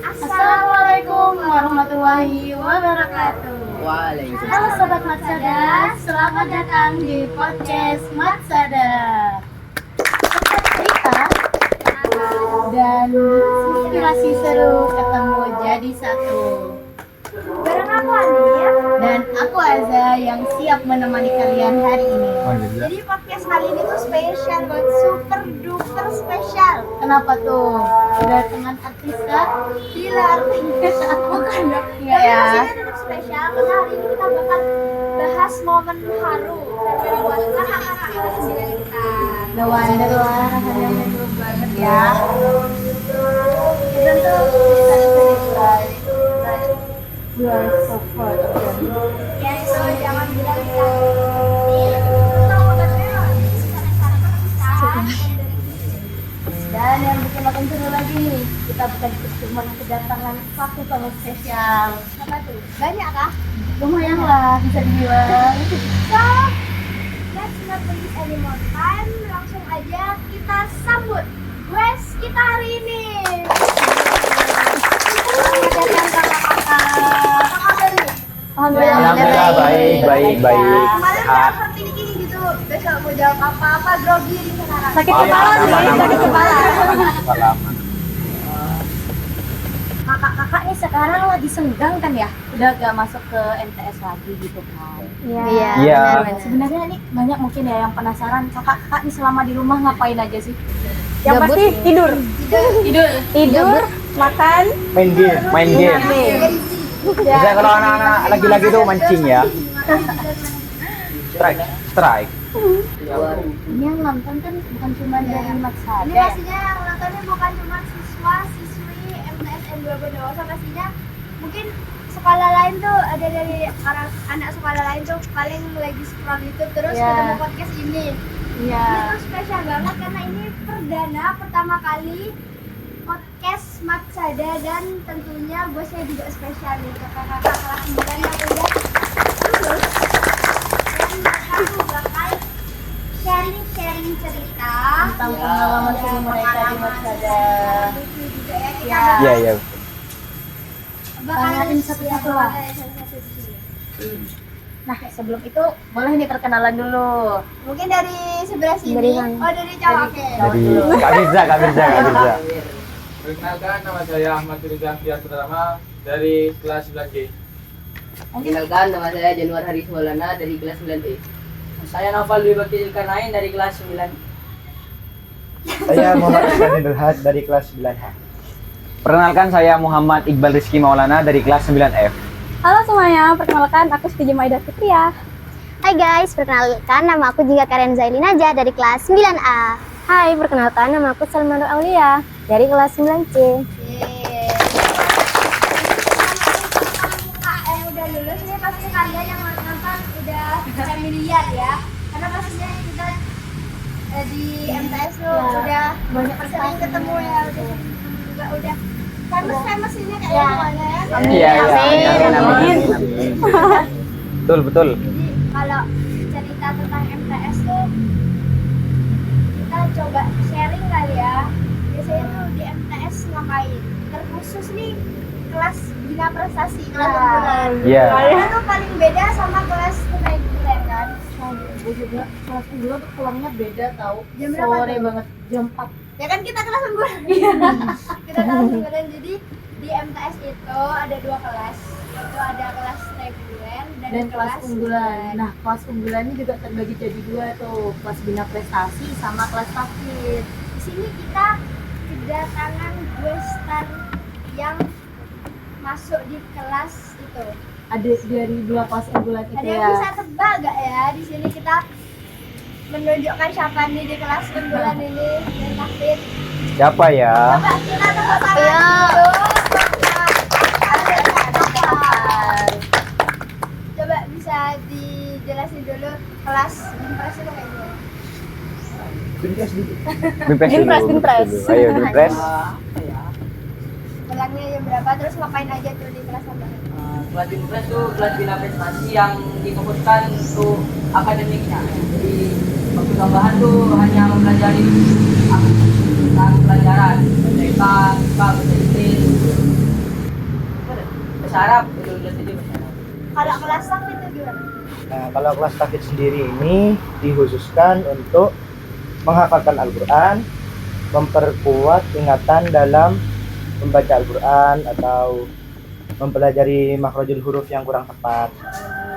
Assalamualaikum warahmatullahi wabarakatuh. Waalaikumsalam. Halo Sobat Matsada, selamat datang di podcast Matsada. Cerita dan inspirasi seru ketemu jadi satu. Bareng aku Ania. Dan aku Aza yang siap menemani kalian hari ini. Jadi podcast kali ini tuh spesial banget, super duper spesial. Kenapa tuh? Kedatangan artis kah? Gila artinya. Bukan dong. Enggak Tapi ya. maksudnya tetap spesial karena hari ini kita bakal bahas momen haru buat kakak-kakak kelas 9 kita. The Wonderlah, rasanya seru banget ya. Kita tuh bisa cerita. We are so proud of them. Ya, so jangan bilang kita. Nih, kita mau bertanya secara kita. Dan yang bikin makin seru lagi nih, kita bukan cuma kedatangan satu tamu spesial. Apa tuh? Banyak kah? Lumayan lah, bisa dibilang. So, let's not waste any more time. Langsung aja kita sambut guest kita hari ini. Selamat datang kakak-kakak. Apa kabar nih? Alhamdulillah baik. Kemarin Sehat. udah seperti ini gitu. Besok mau jawab apa-apa grogi di sekarang. Sakit kepala sih, sakit kepala. Kakak-kakak nih sekarang lagi senggang kan ya? Udah gak masuk ke MTS lagi gitu kan? Iya. Iya. benar. Sebenarnya nih banyak mungkin ya yang penasaran kakak-kakak nih selama di rumah ngapain aja sih? Yang pasti tidur, makan, Main game. Bisa kalau anak-anak lagi-lagi tuh mancing ya. Strike. Ini yang nonton kan bukan cuma dari Ini Matsada. pastinya yang nontonnya bukan cuma siswa, siswi MTS N2 Bondowoso, pastinya mungkin sekolah lain tuh ada dari anak sekolah lain tuh paling lagi scroll YouTube terus Ya. ketemu podcast ini. Iya. Ini tuh spesial banget karena ini perdana pertama kali podcast Matsada dan tentunya bosnya juga spesial nih kakak-kakak kelas 9 yang udah lulus dan mereka tuh bakal sharing cerita Tentang pengalaman seru mereka di Matsada. lucu juga ya kita Ya. bakal Iya. Tanyain satu-satu lah. satu-satu di sini. Nah sebelum itu boleh nih perkenalan dulu. Mungkin dari sebelah sini. Dari mana? Oh dari cowok. Oke. Jadi Kak Mirza. Perkenalkan, nama saya Ahmad Rizal Fiat Pratama dari kelas 9G. Perkenalkan, nama saya Januar Haris Maulana dari kelas 9E. saya Noval Dwi Bakti Zulkarnain dari kelas 9. Saya Muhammad Iqbal Nurhat dari kelas 9H. Perkenalkan saya Muhammad Iqbal Rizky Maulana dari kelas 9F. Halo semuanya, perkenalkan aku Siti Jumaidah Fitria. Hai guys, perkenalkan nama aku juga Karen Zailin aja dari kelas 9A. Hai, perkenalkan nama aku Salman Aulia dari kelas 9C. Udah lulus nih pasti kalian yang nonton udah familiar ya karena pastinya kita di MTS tuh udah banyak sering ketemu ya udah famous ini kayaknya semuanya ya. Iya. Amin. Betul. Jadi kalau cerita tentang MTS tuh kita coba sharing kali ya. Biasanya tuh di MTS ngapain? Terkhusus nih kelas bina prestasi kelas unggulan. Iya. Karena tuh paling beda sama kelas reguler kan. Gue juga kelas unggulan tuh pulangnya beda tau. Jam berapa Sore tuh? banget, jam 4. Ya kan kita kelas unggulan. Kita kelas unggulan. Jadi di MTS itu ada 2 kelas. Itu ada kelas reguler Dan kelas unggulan. Nah, kelas unggulan ini juga terbagi jadi 2 tuh, kelas bina prestasi sama kelas takfid. Di sini kita kedatangan star yang masuk di kelas itu. Ada dari 2 kelas unggulan itu Ada yang ya. bisa tebak gak ya? Di sini kita menunjukkan siapa nih di kelas unggulan ini dan takfid. Siapa ya? Coba kita tepuk tangan Ayo. dulu. Coba bisa dijelasin dulu kelas Bimpres itu kayak gimana? Bimpres dulu. Ayo Bimpres. Pulangnya jam berapa? Terus ngapain aja tuh di kelas apa? Kelas Bimpres itu kelas bina prestasi yang difokuskan untuk akademiknya. Jadi waktu tambahan tuh hanya mempelajari tentang pelajaran, IPA, bahasa Inggris, bahasa Arab, udah setuju bahasa Arab. Kalau kelas sakti itu gimana? Nah, kalau kelas tahfidz sendiri ini dikhususkan untuk menghafalkan Al-Quran, memperkuat ingatan dalam membaca Al-Quran atau mempelajari makhrajul huruf yang kurang tepat.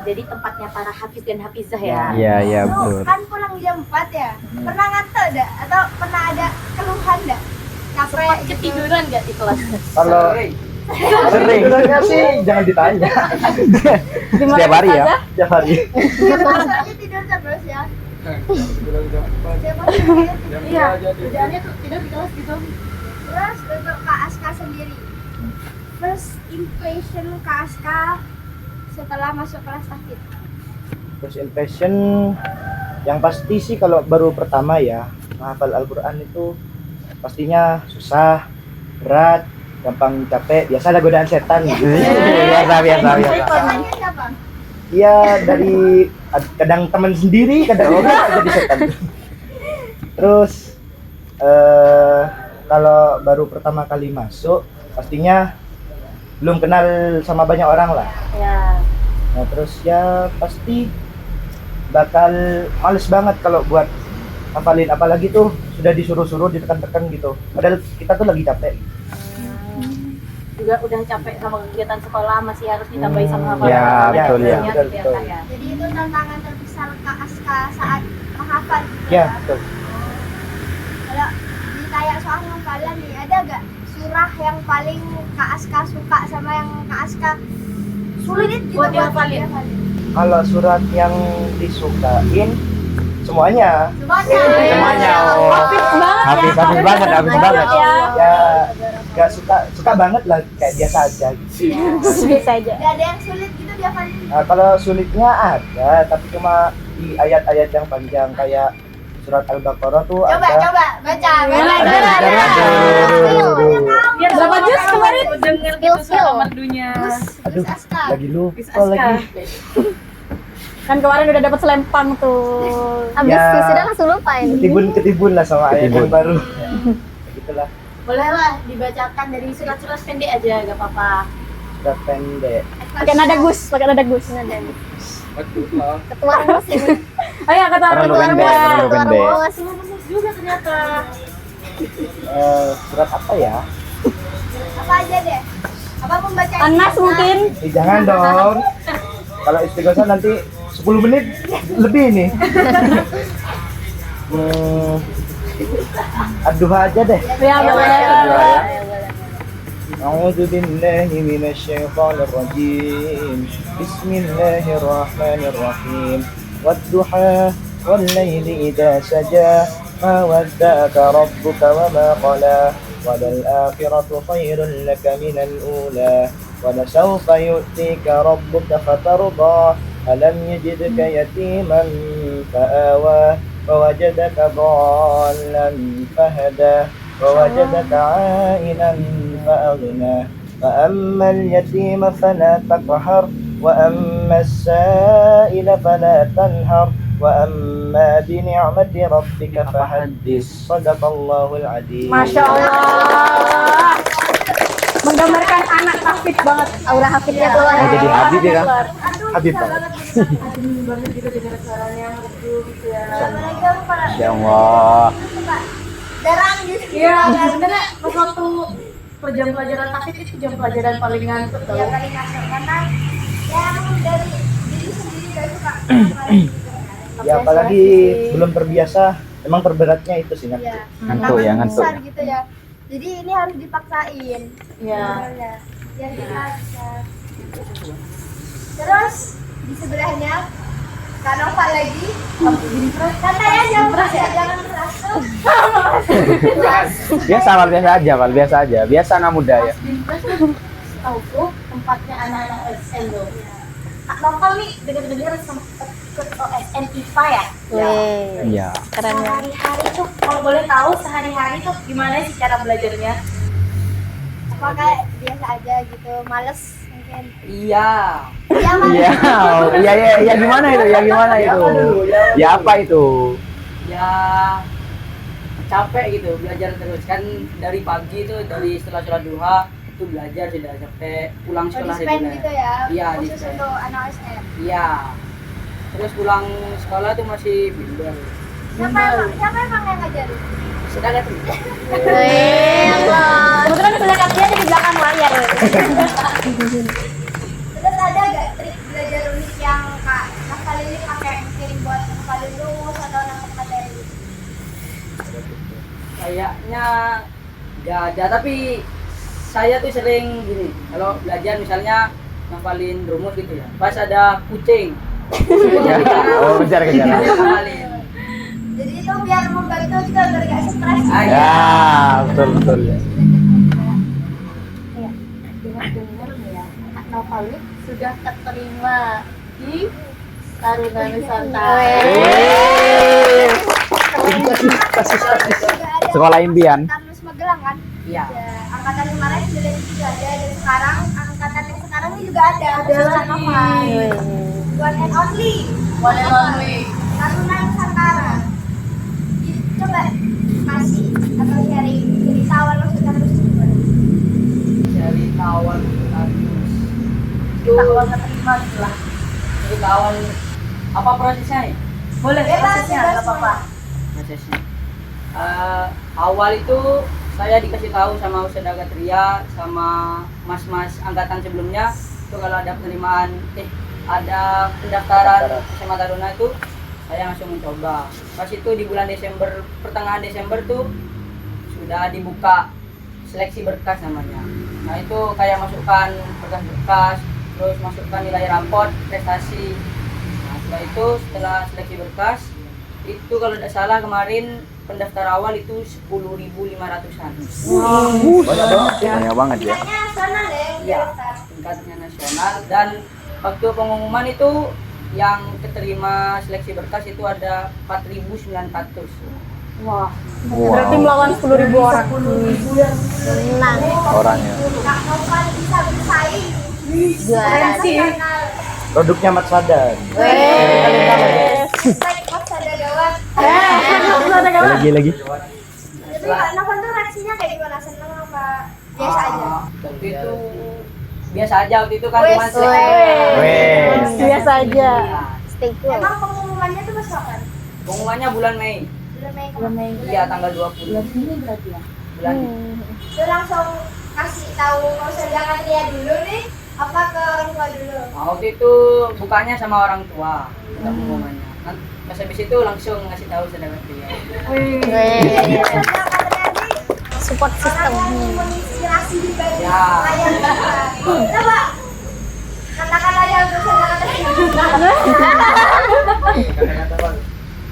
Jadi tempatnya para hafiz dan hafizah ya. Iya, Lu betul. kan pulang jam 4 ya. Pernah ngantuk enggak? Atau pernah ada keluhan enggak? Capek gitu. Ketiduran nggak di kelas? Kalau Sering. sebenarnya sih jangan ditanya. Setiap hari ya. Setiap hari. Soalnya tidur terus ya. Siapa sih? Iya. Kerjaannya tuh tidur di kelas gitu. Terus untuk Kak Aska sendiri, first impression Kak Aska setelah masuk kelas tahfidz. First impression yang pasti sih kalau baru pertama ya menghafal Al-Quran itu pastinya susah, berat, gampang capek, biasalah godaan setan gitu. Biasa. Temannya siapa? Iya, dari kadang teman sendiri, kadang juga jadi setan. Terus kalau baru pertama kali masuk pastinya belum kenal sama banyak orang lah. Ya. Nah, terus ya pasti bakal males banget kalau buat hafalin, apalagi tuh sudah disuruh-suruh ditekan-tekan gitu. Padahal kita tuh lagi capek. Juga udah capek sama kegiatan sekolah, masih harus ditambahi sama hafalan. Ya, betul, ya. Betul, betul. Ya. Jadi itu tantangan terbesar Kak Aska saat menghafal. gitu Ya, betul. Kalau ditanya soal hafalan nih, ada gak surah yang paling Kak Aska suka sama yang Kak Aska sulit gitu Buat dihafalin. Kalau surat yang disukain semuanya. Semuanya. Oh. Habis banget. Ya. Ya gak suka banget lah, kayak biasa aja gitu. Bisa aja. Gak ada yang sulit gitu dihafalin. Nah, kalau sulitnya ada, tapi cuma di ayat-ayat yang panjang kayak surat Al-Baqarah tuh Coba ada. baca. Berapa juz kemarin? Skill. Aduh, Gus Aska. lagi lupa lagi. Kan kemarin udah dapat selempang tuh. Habis Ya. wisuda langsung lupa ini. Ketibun lah sama ayat yang Ketibun. baru. Gitulah, Boleh lah dibacakan dari surat-surat pendek aja, gak apa-apa. surat pendek. Pakai nada Gus. Betul lah. Ketua rumus ini. Ayo kata Terlalu ketua pendek, rumus. terlalu Ketua pendek. rumus. Juga ternyata. Surat apa ya? Apa aja deh? Apa membaca Anas mungkin. Jangan dong. Kalau istighosah nanti 10 menit lebih nih. Ad-duha aja deh. Ya boleh. أعوذ بالله من الشيطان الرجيم بسم الله الرحمن الرحيم والضحى والليل إذا سجى ما ودعك ربك وما قلى وللآخرة خير لك من الأولى ولسوف يؤتيك ربك فترضى ألم يجدك يتيما فآوى ووجدك ضالا فهدى ووجدك عائلا فأغنى فأما اليتيم فلا تقهر وأما السائل فلا تنهر وأما بنعمة ربك فحدث صدق الله العظيم. Masya Allah. Menggambarkan anak hafid banget. Aura hafidnya keluar. Oh, jadi Habib ya, Kak? Habib banget. Ya Allah. Derang gitu. Iya, sebenarnya pas waktu jam pelajaran tahfidz itu jam pelajaran paling ngantuk tau. Ya kali ngasih karena yang dari diri sendiri gak suka. Ya apalagi belum terbiasa, emang terberatnya itu sih nanti. Ya, Ngantuk ya, ngantuk. besar gitu ya. Jadi ini harus dipaksain. Iya. Sebenarnya. Biar kita bisa. Terus di sebelahnya Kak Nova lagi. Katanya jangan keras tuh. Biasa aja. Biasa anak muda ya. Tahu tuh tempatnya anak-anak OSN tuh. Kak Nopal nih dengar-dengar sempat ikut OSN IPA ya? Wih, Iya. keren ya. Sehari-hari tuh, kalau boleh tahu sehari-hari tuh gimana sih cara belajarnya? Apa kayak biasa aja gitu, males mungkin. Iya. Ya males. Iya gimana itu? Ya apa itu? Ya capek gitu belajar terus kan dari pagi tuh, dari setelah sholat duha itu belajar sudah sampai pulang Oh, sekolah dispen reguler. gitu ya? Iya, Khusus dispen. untuk anak SM. Iya. Terus pulang sekolah tuh masih bimbel. Siapa emang yang ngajarin? Sedangkan tuh. Kebetulan kelihatan dia di belakang layar. Terus ada gak trik belajar unik yang Kak Lili pakai mungkin buat ngapalin rumus atau nangkep materi? Kayaknya nggak ada, tapi saya tuh sering gini, kalau belajar misalnya ngapalin rumus gitu ya, pas ada kucing. Oh, kejar-kejar. Saya ngapalin. Jadi itu biar membantu juga biar gak stres. Ah, Ya, betul betul. Dengar-dengar nih ya, Kak Novalik sudah keterima di Taruna Nusantara. Juga ada Sekolah impian. Tarnus Magelang kan? Iya. Ya, angkatan kemarin juga ada dan sekarang angkatan yang sekarang ini juga ada. Ada lagi. One and only. One and only. Taruna Nusantara. Coba kasih atau sharing cerita awal masuk Tarnus gimana? Dari awal Tarnus. Kita awal keterima gitu lah. Dari awal apa prosesnya ya? Boleh, Bebas, prosesnya bebas nggak apa-apa. Prosesnya. Awal itu saya dikasih tahu sama Ustadz Agatria sama mas-mas angkatan sebelumnya itu kalau ada penerimaan ada pendaftaran SMA Taruna itu saya langsung mencoba. Pas itu di bulan Desember, pertengahan Desember tuh sudah dibuka seleksi berkas namanya. Nah itu kayak masukkan berkas-berkas, terus masukkan nilai raport prestasi. Nah setelah itu setelah seleksi berkas itu kalau tidak salah kemarin pendaftar awal itu 10.500-an. Banyak banget ya. Banyak banget ya. Tingkatnya nasional ya yang Iya, daftar. tingkatnya nasional. Dan waktu pengumuman itu yang keterima seleksi berkas itu ada 4.900. Wah, Wow. berarti melawan 10.000 orang. Senang. Orangnya. Kak Noval bisa bersaing. Juara. Nasional. Produknya Mat Sadar. Baik, Mas ada gawat. Lagi. Tapi Kak Noval tuh reaksinya kayak gimana? Seneng apa biasa aja? Waktu itu biasa aja waktu itu kan Wes. cuma seleksi. Wes. Biasa aja. Nah, Stay cool. Emang pengumumannya tuh pas kapan? pengumumannya bulan Mei. Bulan Mei. Iya, tanggal 20. Bulan ini berarti ya. Bulan Lu langsung kasih tahu kalau sedangkan dia dulu nih apa ke orang tua dulu? Nah, waktu itu bukanya sama orang tua kita pengumumannya. Nah, pas habis itu langsung ngasih tahu sedangkan dia. Jadi sedangkan tadi Support system. orang yang menginspirasi di balik Ya. layar kita. Coba katakan aja untuk sedangkan tadi.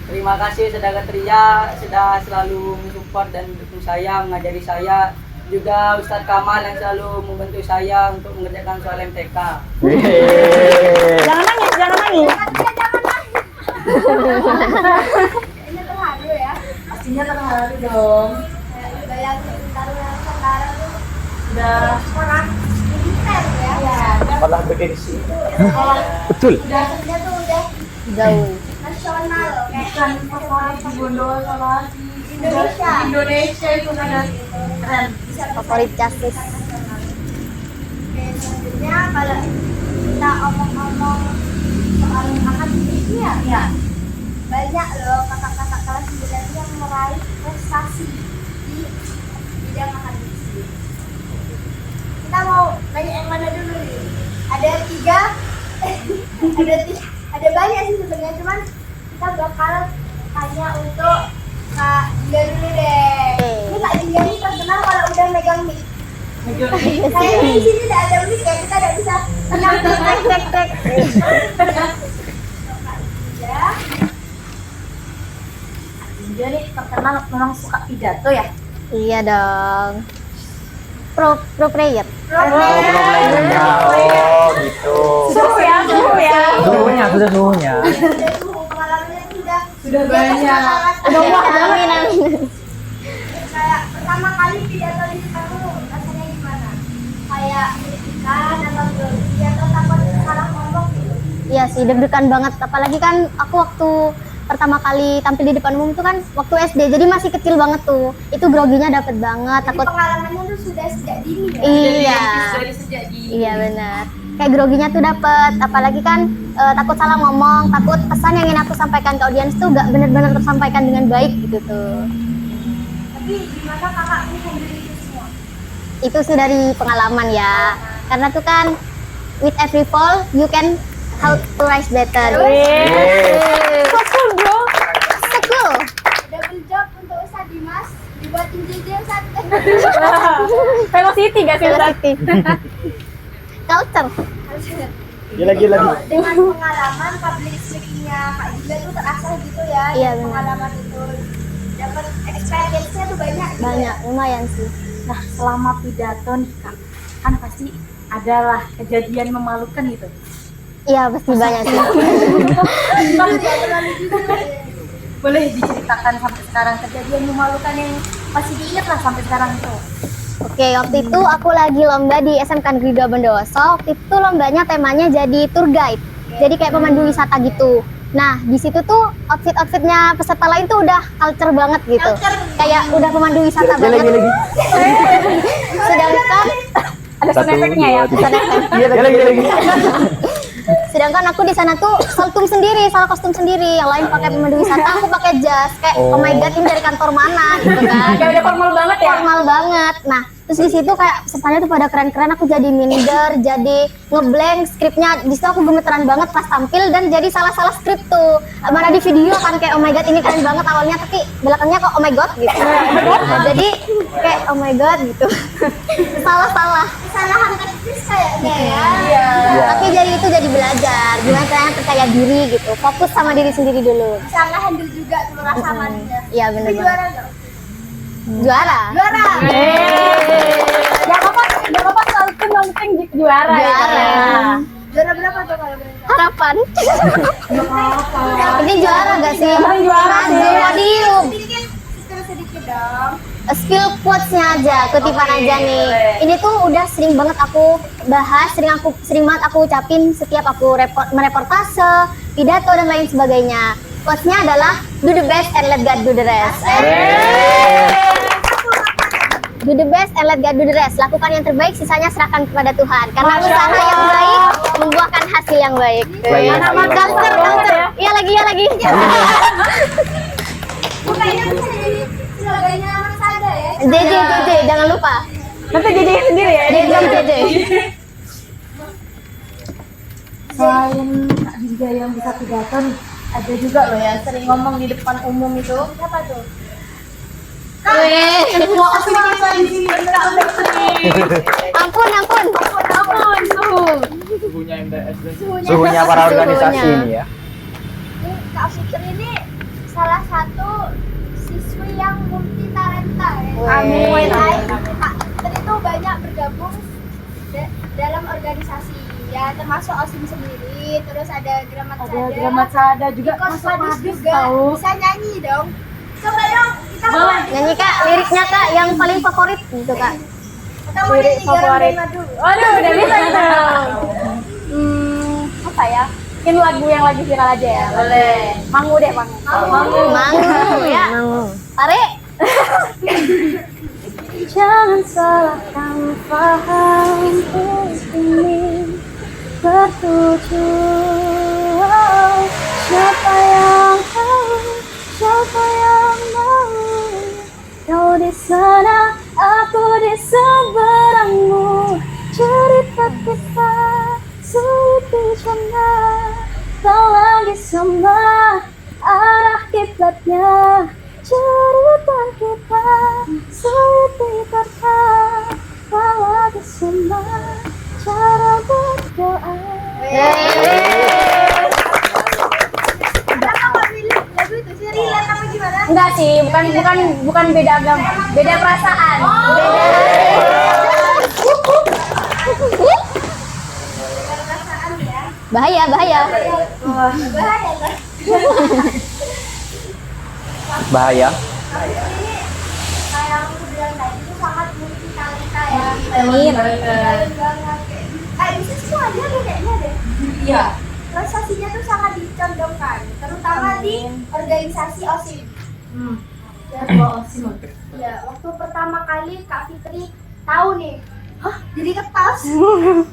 Terima kasih Saudara Tria sudah selalu mensupport dan mendukung saya, mengajari saya. Juga Ustadz Kamal yang selalu membantu saya untuk mengerjakan soal MTK. Jangan nangis, jangan nangis. Jangan nangis. Ini terharu ya. Pastinya terharu dong. Bayangin Taruna Nusantara tuh Udah orang militer ya. Malah bergengsi. Betul. Dasarnya tuh udah Jauh. nasional kayak bukan favorit di Bondowoso lagi. Indonesia. Indonesia itu ada keren. Favorit justice. Oke, selanjutnya kalau kita omong-omong soal akademiknya Ya. banyak loh kakak-kakak kelas 9 yang meraih prestasi di bidang akademik sendiri. Kita mau nanya yang mana dulu nih? Ada tiga, ada banyak sih sebenarnya, cuman kita bakal tanya untuk Kak Dinda dulu deh. Ini Kak Dinda ini terkenal kalau udah megang mic. Kayaknya di sini tidak ada mic ya, kita tidak bisa tenang tek. Dia nih terkenal memang suka pidato ya. Iya dong. Pro player. Oh, gitu. Suhu ya. Suhunya, suhunya. Pengalamannya sudah banyak. Amin. kayak pertama kali pidato di kamu rasanya gimana? Kayak deg-degan atau grogi atau takut salah ngomong gitu? Iya sih, deg-degan banget. Apalagi kan aku waktu pertama kali tampil di depan umum tuh kan waktu SD, jadi masih kecil banget tuh. Itu groginya dapet banget, Jadi takut. pengalamannya tuh sudah sejak dini ya. Iya, Dari sejak dini. iya benar. Kayak groginya tuh dapet, apalagi kan takut salah ngomong, takut pesan yang ingin aku sampaikan ke audiens tuh gak benar-benar tersampaikan dengan baik gitu tuh. Tapi gimana kakak menghandle itu semua? Itu sih dari pengalaman ya, karena tuh kan with every fall you can how to rise better. So cool bro, so cool. Double job untuk Ustaz Dimas, dibuatin JJ Ustaz. Velocity gak sih Ustaz? Velocity. Culture. Ya lagi. Dengan pengalaman public speaking-nya Kak Dinda tuh terasa gitu ya. Iya, Dengan benar. pengalaman itu dapat experience-nya tuh banyak gitu Banyak, ya. lumayan sih. Nah, selama pidato nih Kak, kan pasti adalah kejadian memalukan gitu. Iya pasti banyak sih. Boleh diceritakan sampai sekarang kejadian memalukan yang masih diingat lah sampai sekarang tuh. Oke, waktu itu aku lagi lomba di SMK Negeri 2 Bondowoso. Waktu itu lombanya temanya jadi tour guide. Jadi kayak pemandu wisata gitu. Nah, di situ tuh outfit-outfitnya peserta lain tuh udah culture banget gitu. Kayak udah pemandu wisata banget. Lagi. Sedangkan Ada sound effect-nya ya. Iya lagi. sedangkan aku di sana tuh saltum sendiri, salah kostum sendiri. Yang lain pakai pemandu wisata, aku pakai jas. Kayak oh my god, ini dari kantor mana gitu kan. Kayak udah formal banget ya. Formal banget. Nah, terus di situ kayak pesertanya tuh pada keren-keren, aku jadi minder, jadi ngeblank skripnya. Di situ aku gemeteran banget pas tampil dan jadi salah-salah skrip tuh. Mana di video kan kayak oh my god ini keren banget awalnya, tapi belakangnya kok oh my god gitu. Jadi kayak oh my god gitu. Salah-salah. Kesalahan teknis kayaknya ya. Iya. Tapi jadi itu jadi belajar gimana caranya percaya diri gitu. Fokus sama diri sendiri dulu. Bisa nge-handle juga tuh rasa malunya. Iya bener Tapi banget. juara nggak? Juara. Juara. Gak apa-apa saltum yang penting juara. Juara. Juara berapa tuh kalau boleh tahu? Harapan. Ini juara gak sih? Juara sih. Podium. Sedikit dong. Skill quotes-nya aja, kutipan aja nih. Ini tuh udah sering banget aku bahas, sering banget aku ucapin setiap aku mereportase, pidato dan lain sebagainya. Quotes-nya adalah do the best and let God do the rest. Do the best and let God do the rest. Lakukan yang terbaik, sisanya serahkan kepada Tuhan. Karena usaha yang baik membuahkan hasil yang baik. Baik, Nama baik. gangster. Iya lagi. Bukannya bisa jadi slogannya Mas Sada ya? JJ, jangan lupa. Nanti JJ sendiri ya. JJ. Selain Kak Dinda yang bisa pidato nih, ada juga loh ya sering ngomong di depan umum itu. Siapa tuh? Ketua OSIS di sini beneran Ampun. Suhunya MTS dan Suhunya para organisasi Suhunya. ini ya. Ini Kak Fikri ini salah satu siswi yang multi talenta ya. Amin. Kak Fikri itu banyak bergabung dalam organisasi ya, termasuk OSIM sendiri, terus ada Gramat ada Sada, Gramat Sada juga Ikon masuk Padis Padis juga. tahu. Bisa nyanyi dong. Coba dong, kita Boleh. Nyanyi Kak, liriknya Kak yang paling favorit gitu Kak. kita mau nyanyi Garam favorit. Bema dulu. Aduh, udah bisa itu. Apa ya? Mungkin lagu yang lagi viral aja ya. Boleh. Mangu deh, Mangu. Mangu ya. Tarik. Jangan salahkan paham ini bertuju. Siapa yang tahu, siapa yang mau? Kau di sana, aku di seberangmu. Cerita kita sulit dicerna. Kau lagi sama arah kiblatnya. Cerita kita sulit diterka. Kau lagi sama cara berdoa. Kenapa nggak pilih lagu itu sih? Relate apa gimana? Enggak sih, bukan beda agama, beda perasaan. Perasaan ya. Bahaya. Bahaya kan? Bahaya. Ini kayak aku bilang tadi itu sangat multi talenta ya. Amin. Keren banget. Kayak bisa semua aja deh kayaknya deh. Iya. Prestasinya tuh sangat dicap ditonjolkan, terutama di organisasi OSIS. Ya, waktu pertama kali Kak Fitri tahu nih, jadi ketos,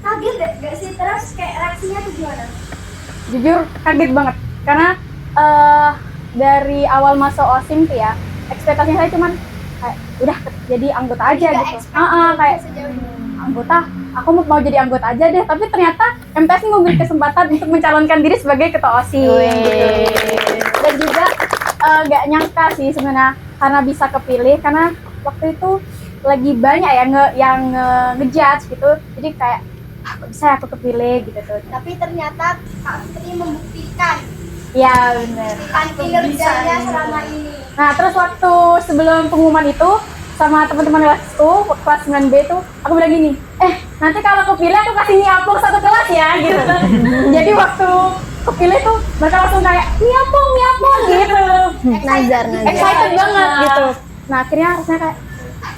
kaget gak sih? Terus kayak reaksinya tuh gimana? Jujur kaget banget karena dari awal masuk OSIM tuh ya, ekspektasinya saya cuman kayak udah jadi anggota aja Nggak gitu. ekspektasi Kayak sejauh ini. anggota, aku mau jadi anggota aja deh. Tapi ternyata MTS ini memberi kesempatan untuk mencalonkan diri sebagai ketua OSIS. Gitu. Dan juga gak nyangka sih sebenarnya karena bisa kepilih, karena waktu itu lagi banyak ya yang ngejudge gitu. Jadi kayak kok bisa aku kepilih gitu tuh. Tapi ternyata Kak Fitri membuktikan Iya bener. kinerjanya selama ini. Nah terus waktu sebelum pengumuman itu sama teman-teman kelasku kelas 9B itu aku bilang gini, nanti kalau kepilih aku kasih nyiapung satu kelas ya gitu. Jadi waktu kepilih tuh mereka langsung kayak nyiapung gitu. Nazar. Excited banget gitu. Nah akhirnya rasanya kayak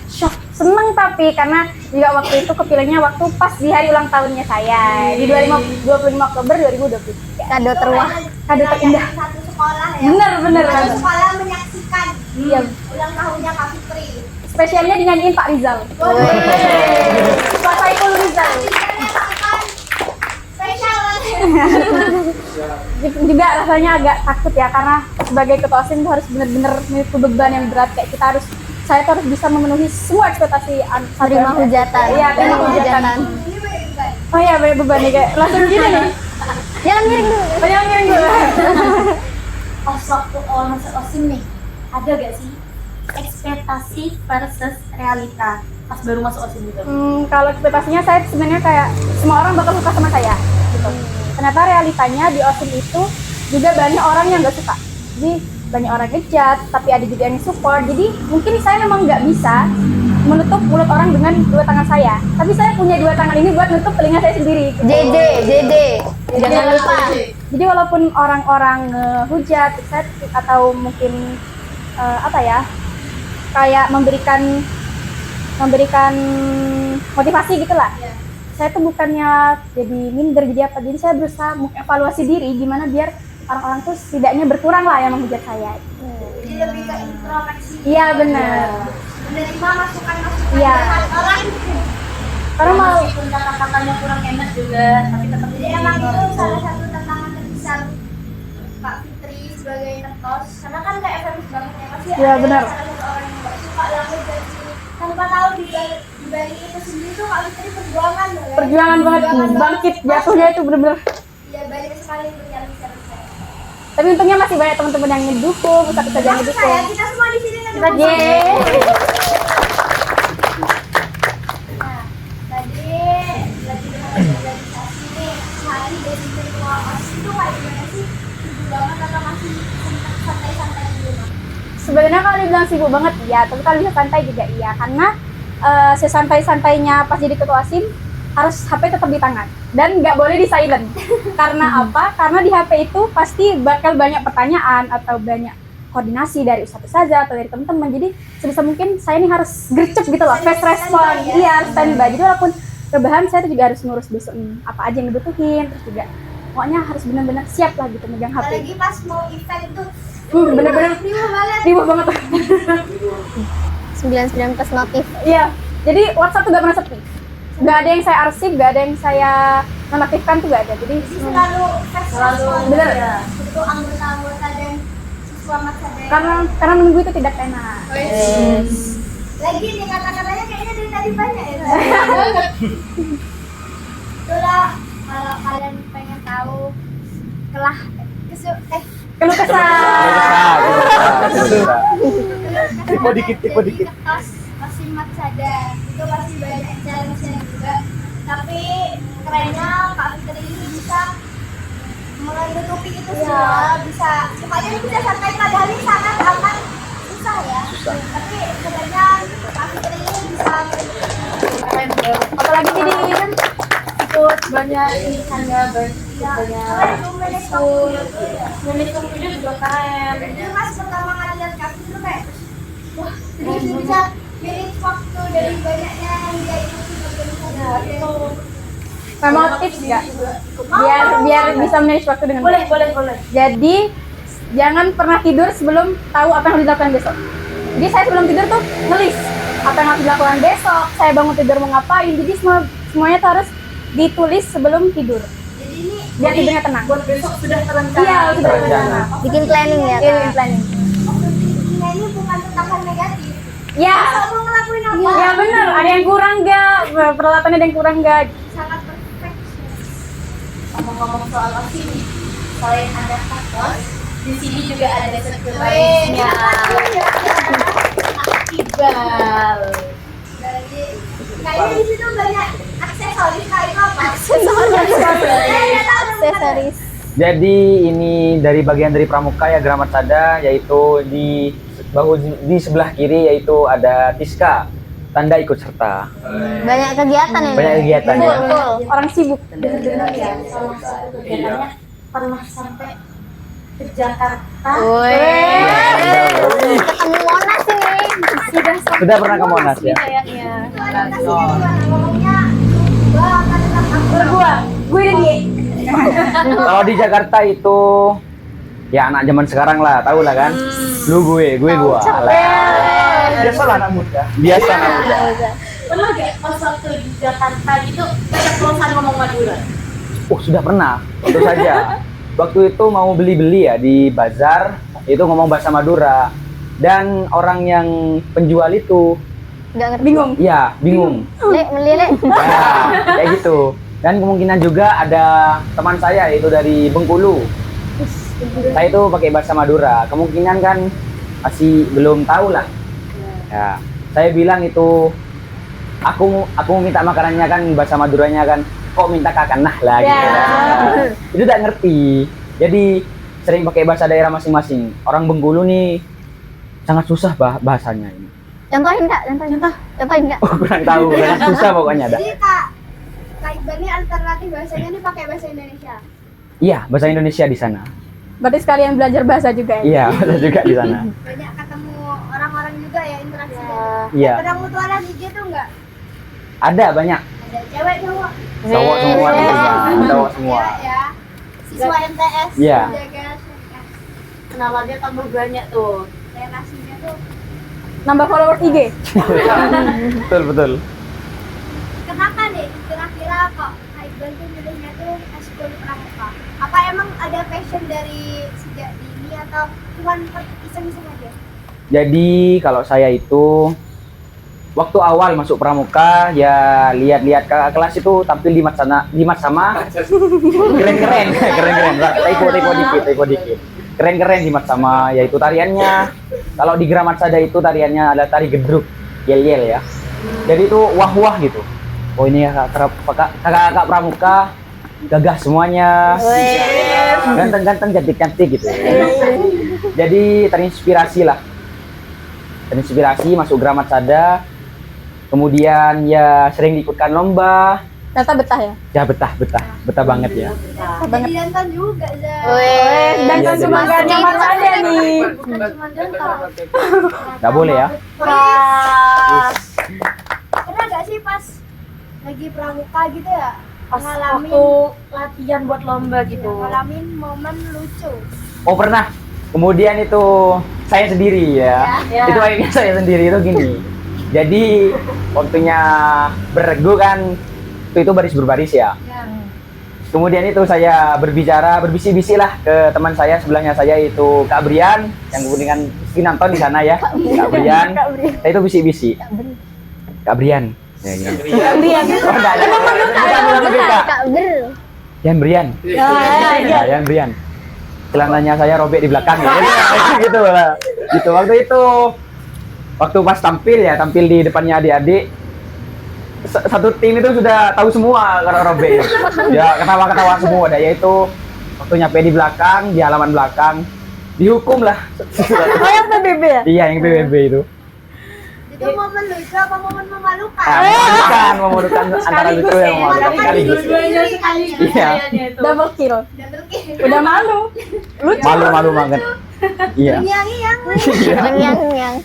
shock, seneng tapi karena juga waktu itu kepilihnya waktu pas di hari ulang tahunnya saya di 25 Oktober 2020. Kado terwah. Kado terindah. Satu sekolah ya. Bener. Satu sekolah menyaksikan Iya. ulang tahunnya Kak Fitri. Spesialnya dinyanyiin Pak Rizal. Pak Saiful Rizal. Spesial banget. Juga rasanya agak takut ya karena sebagai ketua OSIS itu harus benar-benar memiliki beban yang berat, kayak saya tuh harus bisa memenuhi semua ekspektasi Terima hujatan. Iya, terima hujatan. Ini beban. Oh iya, banyak beban nih kayak langsung gini nih. Jangan miring dulu. Jangan miring dulu. Pas waktu awal masuk OSIM nih, ada gak sih ekspektasi versus realita pas baru masuk OSIM gitu? Kalau ekspektasinya saya sebenarnya kayak semua orang bakal suka sama saya gitu. Ternyata realitanya di OSIM itu juga banyak orang yang nggak suka. Jadi banyak orang ngejat, tapi ada juga yang support. Jadi mungkin saya memang nggak bisa menutup mulut orang dengan dua tangan saya. Tapi saya punya dua tangan ini buat nutup telinga saya sendiri. Gitu. JD. Jangan lupa. Jadi walaupun orang-orang hujat, atau mungkin kayak memberikan motivasi gitulah. Saya tuh bukannya jadi minder jadi apa, jadi saya berusaha mengevaluasi diri gimana biar orang-orang tuh setidaknya berkurang lah yang menghujat saya. Jadi lebih ke introspeksi. Iya benar. Menerima masukan-masukan Iya. dari orang. Karena mau Meskipun kata-katanya kurang enak juga, tapi tetap Jadi emang itu salah satu tantangan terbesar Kak Fitri sebagai ketos. Karena kan kayak FMS banget ya, pasti Iya, ada benar. salah satu orang yang gak suka lah ngejudge. Tanpa tahu di balik itu sendiri tuh Kak Fitri perjuangan loh ya. perjuangan banget bangkit jatuhnya itu bener-bener. Iya, banyak sekali untuk yang bisa saya. Tapi untungnya masih banyak teman-teman yang ngedukung, ustadz yang Maksud ngedukung. saya, kita semua di sini Kita ngedukung. yeay. Nah, tadi lagi dengan organisasi nih, sehari dari ketua OSIS itu kayak gimana sih? Sibuk banget atau masih santai-santai di rumah? Sebenarnya kalau dibilang sibuk banget iya, tapi kalau bisa santai juga iya, karena sesantai-santainya pas jadi ketua OSIM harus HP tetap di tangan dan nggak boleh di silent. Karena apa? Karena di HP itu pasti bakal banyak pertanyaan atau banyak koordinasi dari ustadz saja atau dari teman-teman. Jadi sebisa mungkin saya ini harus gercep gitu loh, fast respon. Iya, harus standby. Jadi walaupun rebahan saya tuh juga harus ngurus besok nih apa aja yang dibutuhin, terus juga pokoknya harus benar-benar siap lah gitu megang HP. Apalagi pas mau event tuh Bener-bener riuh banget. ribet banget. 99 plus notif. Iya, jadi WhatsApp tuh gak pernah sepi. Gak ada yang saya arsip, gak ada yang saya nonaktifkan tuh gak ada. Jadi Selalu fast respon. bener. Untuk anggota-anggota dan siswa Maksada. Karena menunggu itu tidak enak. Lagi nih kata-katanya kayaknya dari tadi banyak ya. Itulah kalau kalian pengen tahu Keluh kesah. Tipe dikit. Ketos pasti Maksada itu pasti banyak challenge-nya juga. Tapi kerennya Kak Fitri ini bisa menutupi itu semua, bisa pokoknya bisa santai padahal ini sangat amat susah ya. Tapi sebenarnya Kak Fitri ini bisa Apalagi jadi Ikut banyak ini tanda banyak manajemen video juga keren. Jadi pas pertama kali lihat Kak Fitri tuh kayak wah, jadi bisa milih waktu dari banyaknya yang dia ikuti organisasi. mau tips nggak? Biar bisa manage waktu dengan Boleh, baik. boleh. Jadi jangan pernah tidur sebelum tahu apa yang harus dilakukan besok. Jadi saya sebelum tidur tuh ngelis apa yang harus dilakukan besok. Saya bangun tidur mau ngapain. Jadi semuanya tuh harus ditulis sebelum tidur. Jadi ini Biar tidurnya tenang. buat besok sudah terencana. Iya, sudah Terencana. rencana. Bikin planning ya, Iya, Kak. planning. Nah, ini bukan tentang hal negatif. Ya, Kamu ngelakuin apa? ya benar. Ada yang kurang nggak? Peralatannya ada yang kurang nggak? Sangat perfeksionis. Ngomong-ngomong soal OSIS nih, selain ada kakos, di sini juga ada sekretarisnya. Iqbal. Kayaknya di situ banyak aksesoris kayak apa? Aksesoris. Jadi ini dari bagian dari pramuka ya Gramatsada, yaitu di di sebelah kiri yaitu ada Tiska, tanda ikut serta. Banyak kegiatan ya. Banyak kegiatan ya. Betul. Orang sibuk. Bener-bener ya, salah satu kegiatannya pernah sampai ke Jakarta. Wih. Ketemu Monas ini. Sudah pernah ke Monas ya? Kayaknya. Itu adaptasinya gimana? Ngomongnya berubah apa tetap apa? Berdua, gue dan dia. Kalau di Jakarta itu ya anak zaman sekarang lah, tahu lah kan? Lu gue gua. Biasalah anak muda. Biasa anak muda. Pernah gak pas waktu di Jakarta gitu banyak perusahaan ngomong Madura? Oh, sudah pernah. Tentu saja. Waktu itu mau beli-beli ya di bazar, itu ngomong bahasa Madura. Dan orang yang penjual itu Nggak ngerti. Bingung. ya bingung. Lek, melilek. Nah, kayak gitu. Dan kemungkinan juga ada teman saya itu dari Bengkulu. Saya itu pakai bahasa Madura. Kemungkinan kan masih belum tahu lah. Ya, saya bilang itu aku minta makanannya kan bahasa Maduranya kan kok minta kakanah lah gitu. Itu tak ngerti. Jadi sering pakai bahasa daerah masing-masing. Orang Bengkulu nih sangat susah bahasanya ini. Contohin Kak, contohin Kak. Oh, kurang tahu, sangat susah pokoknya ada. Jadi Kak Iqbal ini alternatif bahasanya nih pakai bahasa Indonesia. Iya, bahasa Indonesia di sana. Berarti sekalian belajar bahasa juga ya? Iya, bahasa juga di sana. Banyak ketemu orang-orang juga ya interaksi. Iya. Pernah mutualan IG tuh enggak? Ada banyak. Ada cewek cowok. Cowok semua teman-teman, cowok semua. Cewek ya. Siswa MTS. Iya. Jaga syariah. Kenalannya tambah banyak tuh. Relasinya tuh. Nambah followers IG? Betul. Kenapa nih kira-kira kok Kak Iqbal tuh milihnya tuh eskul pramuka? Apa emang ada passion dari sejak dini atau cuma iseng-iseng aja? Jadi kalau saya itu waktu awal masuk pramuka ya lihat-lihat kakak kelas itu tampil di mat sama keren-keren. Typo dikit. Keren-keren di mat sama, yaitu tariannya. Kalau di Gramatsada itu tariannya ada tari gedruk, yel-yel ya. Jadi itu wah-wah gitu. Oh ini ya kakak pramuka gagah semuanya, ganteng-ganteng, cantik-cantik gitu. Jadi terinspirasi masuk Gramatsada. Kemudian ya sering diikutkan lomba. Ternyata betah ya? Ya betah banget ya. Jadi nonton juga, Zah. Dan Iya, cuma jadi- gak nyaman aja nih. Bukan cuma nonton. Nggak boleh ya. Pernah gak sih pas lagi pramuka gitu ya? Pas ngalamin waktu latihan buat lomba gitu. ngalamin momen lucu. Oh pernah. Kemudian itu saya sendiri ya. Ya. Itu akhirnya saya sendiri itu gini. Jadi waktunya beregu kan itu baris berbaris ya. Kemudian itu saya berbisik-bisik lah ke teman saya sebelahnya saya itu Kak Brian yang kemudian nonton di sana ya. Kak Brian. Saya itu bisik-bisik. Kak Brian. Ya, gitu. Oh, enggak ada. Bukan negeri, Kak. Kak Ber. Yan Brian. Ya, Yan Brian. Celananya saya robek di belakang ya. Gitu lah. Gitu waktu itu. Waktu pas tampil di depannya adik-adik. Satu tim itu sudah tahu semua kalau robek. Ya, ketawa-ketawa semua dah, yaitu waktu nyampe di belakang, di halaman belakang dihukum lah. Oh yang PBB ya? Iya, yang PBB itu. Itu momen lucu apa momen memalukan? Memalukan antara lucu yang memalukan sekaligus. Dua-duanya sekali. Iya. Double kill. Double kill. Udah malu. Lucu. Malu banget. Iya. Yang Yang.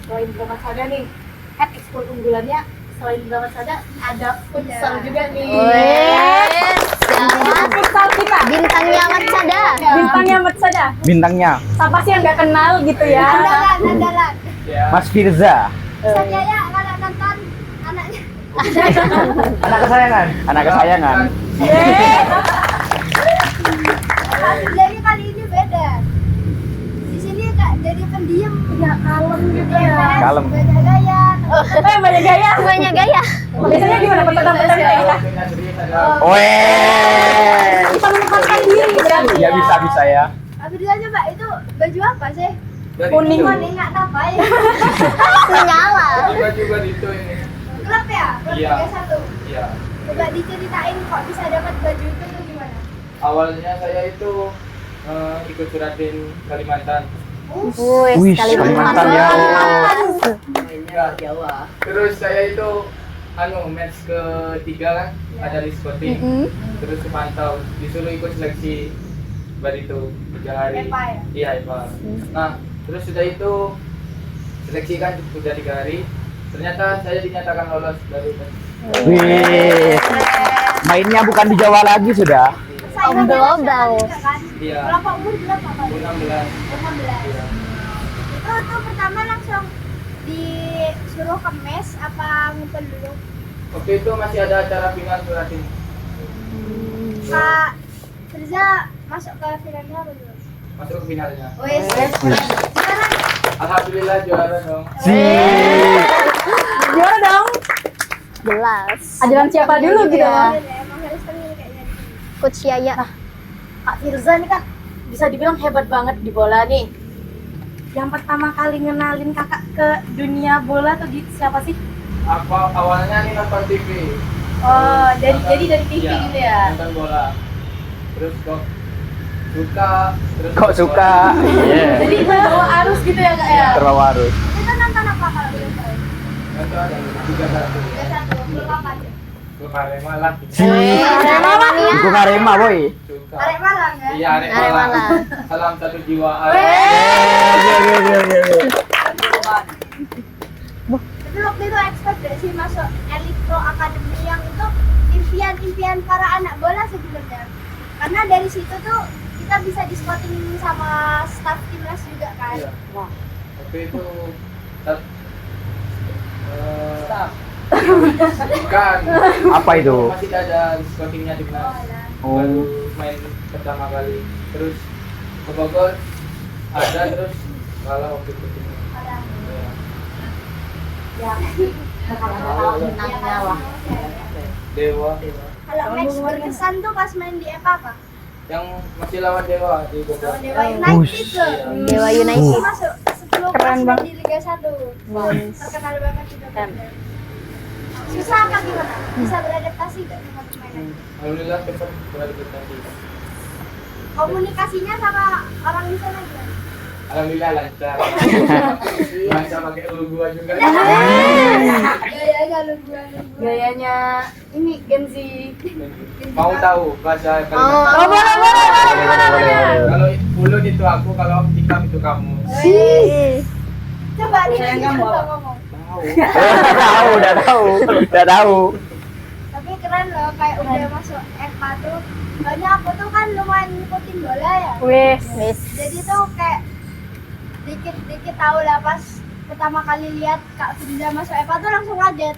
Selain Gramatsada nih, kan ekskul unggulannya selain drama sada ada futsal juga nih. Wes, siapa? Futsal kita. Bintangnya Matsada. Bintangnya Matsada. Bintangnya Siapa sih yang nggak kenal gitu ya? Andalan. Ya. Mas Firza, Saya ya kalau nonton anaknya. Anak kesayangan. anak kesayangan. Jadi kali ini beda. Di sini kak jadi pendiam, Ya kalem gitu ya. Kalem. banyak gaya. Banyak gaya. Banyak gaya. Biasanya gimana pertandingan kita? Weh. Kita menempatkan diri berarti Ya bisa ya. Tapi dia coba itu baju apa sih? Kuning. Kuning nggak apa ya? Menyala. Juga itu ini. Klub ya? Klub Iya. 31. Iya. Coba diceritain kok bisa dapat baju itu tuh gimana? Awalnya saya itu ikut suratin Kalimantan. Wih, Kalimantan ya. Mainnya Jawa. Terus saya itu match ketiga kan ada di scouting. Terus kepantau disuruh ikut seleksi bar itu 3 hari. Epa ya? Iya, Epa. Nah, terus sudah itu seleksi kan sudah 3 hari. Ternyata saya dinyatakan lolos dari Wih. Mainnya bukan di Jawa lagi sudah. Saingan global. juga kan? Iya. Berapa umur berapa Pak? 16. 16. Iya. Itu pertama langsung disuruh ke mes apa ngumpul dulu? Waktu itu masih ada acara final suratin. Kak Firza masuk ke finalnya apa belum? Masuk ke finalnya. Wes. Sekarang Alhamdulillah juara dong. Juara dong. Jelas. Ajaran siapa dulu gitu? emang harus tenang kayaknya. Coach Yaya. Kak Firza nih kan bisa dibilang hebat banget di bola nih. Yang pertama kali ngenalin kakak ke dunia bola tuh gitu siapa sih? Aku awalnya nih nonton TV. Oh, jadi dari TV Iya, gitu ya? nonton bola. Terus kok suka, terus Kok suka? Iya. Jadi bawa arus gitu ya kak ya? Terbawa arus. Itu nonton apa kalau belum tahu? nonton ada 3-1. 31 belum apa aja? Belum Arema lah. Arema mania. Dukung Arema boy. Suka. Arek Malang ya? Iya, Arema Arema lah. lah. Salam satu jiwa. Tapi waktu itu expect gak sih masuk Elite Pro Academy yang itu impian-impian para anak bola sebelumnya? Karena dari situ tuh kita bisa di scouting sama staff timnas juga kan? Iya. Waktu itu tat- Staff. bukan. Apa itu? Masih ada scoutingnya timnas. Oh. Baru main pertama kali. Terus ke Bogor ada terus kalah waktu itu. Iya. Menangnya lah. Dewa Kalau match berkesan tuh pas main di EPA apa? yang masih lawan Dewa di Bogor. Lawan Dewa United tuh. Dewa Itu United. masuk 10 Keren pas banget. di Liga 1. Terkenal banget juga. Susah apa gimana? Bisa beradaptasi gak sama permainan? Alhamdulillah cepat beradaptasi. Komunikasinya sama orang di sana gimana? Alhamdulillah lancar. Bisa pakai ulu gua juga. Gaya lu gua. Gayanya ini Gen Z. Mau tahu bahasa Oh, Kalimantan? boleh. Kalau ulut itu aku, kalau tikam itu kamu. Coba nih Sayang kamu coba apa? ngomong. Udah tahu. Tapi keren loh kayak udah masuk EPA tuh. Soalnya aku tuh kan lumayan ngikutin bola ya. Wes. Jadi tuh kayak dikit-dikit tahu lah pas pertama kali lihat Kak Firza masuk EPA tuh langsung kaget.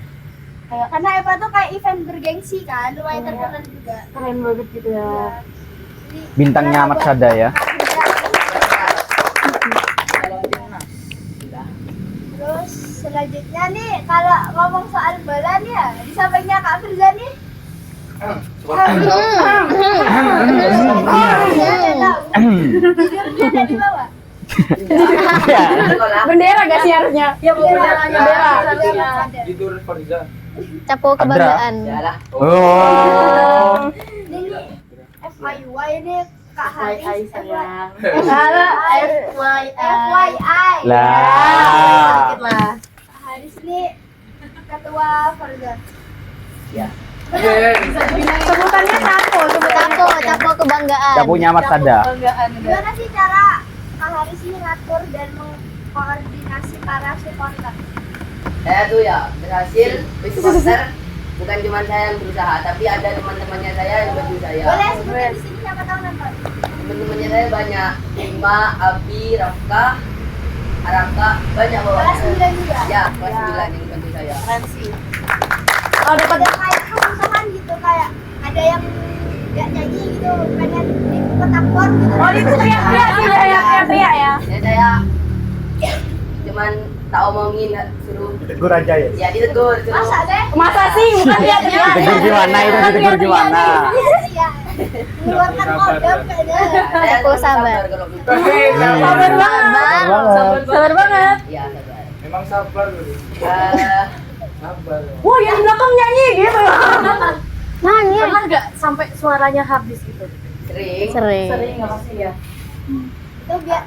Karena EPA tuh kayak event bergengsi kan, lumayan terkenal juga. Keren banget gitu ya. Jadi, Bintangnya keren amat buat sada ya. Kak Firza. Dalam timnas. Sudah. Terus selanjutnya nih kalau ngomong soal bola nih ya, di sampingnya Kak Firza nih. Tidurnya ada di bawah. Bendera gak sih harusnya? Ya bendera. Tidur Fariza. Capo kebanggaan. Yalah. Oh. Ini FYI ini Kak Haris. FYI sayang. FYI. FYI. Lah. Sedikit lah. Kak Haris nih ketua Forza. Sebutannya Capo kebanggaan. Capunya amat sada. Kebanggaan udah. Gimana sih cara Kak Haris ini ngatur dan mengkoordinasi para supporter? Saya tuh ya berhasil supporter. Bukan cuma saya yang berusaha, tapi ada teman-temannya saya yang bantu saya. Boleh sebutin di sini siapa tahu nonton. Teman-temannya saya banyak, Ima, Abi, Rafka, Araka, banyak bawa. Kelas 9 juga. Ya, kelas 9 yang bantu saya. Keren sih. Kalau dapat kayak teman-teman gitu kayak ada yang nggak nyanyi gitu pengen ikut akpor gitu. Oh, itu teriak-teriak sih, teriak-teriak ya. Ya saya cuman tak omongin, suruh Ditegur aja ya. ya ditegur, suruh Masa deh? Masa sih bukan teriak-teriak. Ditegur gimana itu, ditegur gimana? Iya. Mengeluarkan kode kayaknya. saya Aku sabar. kalau gitu. Sabar banget. Sabar banget. Iya, sabar. Memang sabar loh. Eh, Sabar. Wah, yang di belakang nyanyi gitu. Nyanyi. Pernah nggak sampai suaranya habis gitu? sering. Sering. Sering nggak pasti ya. Itu biar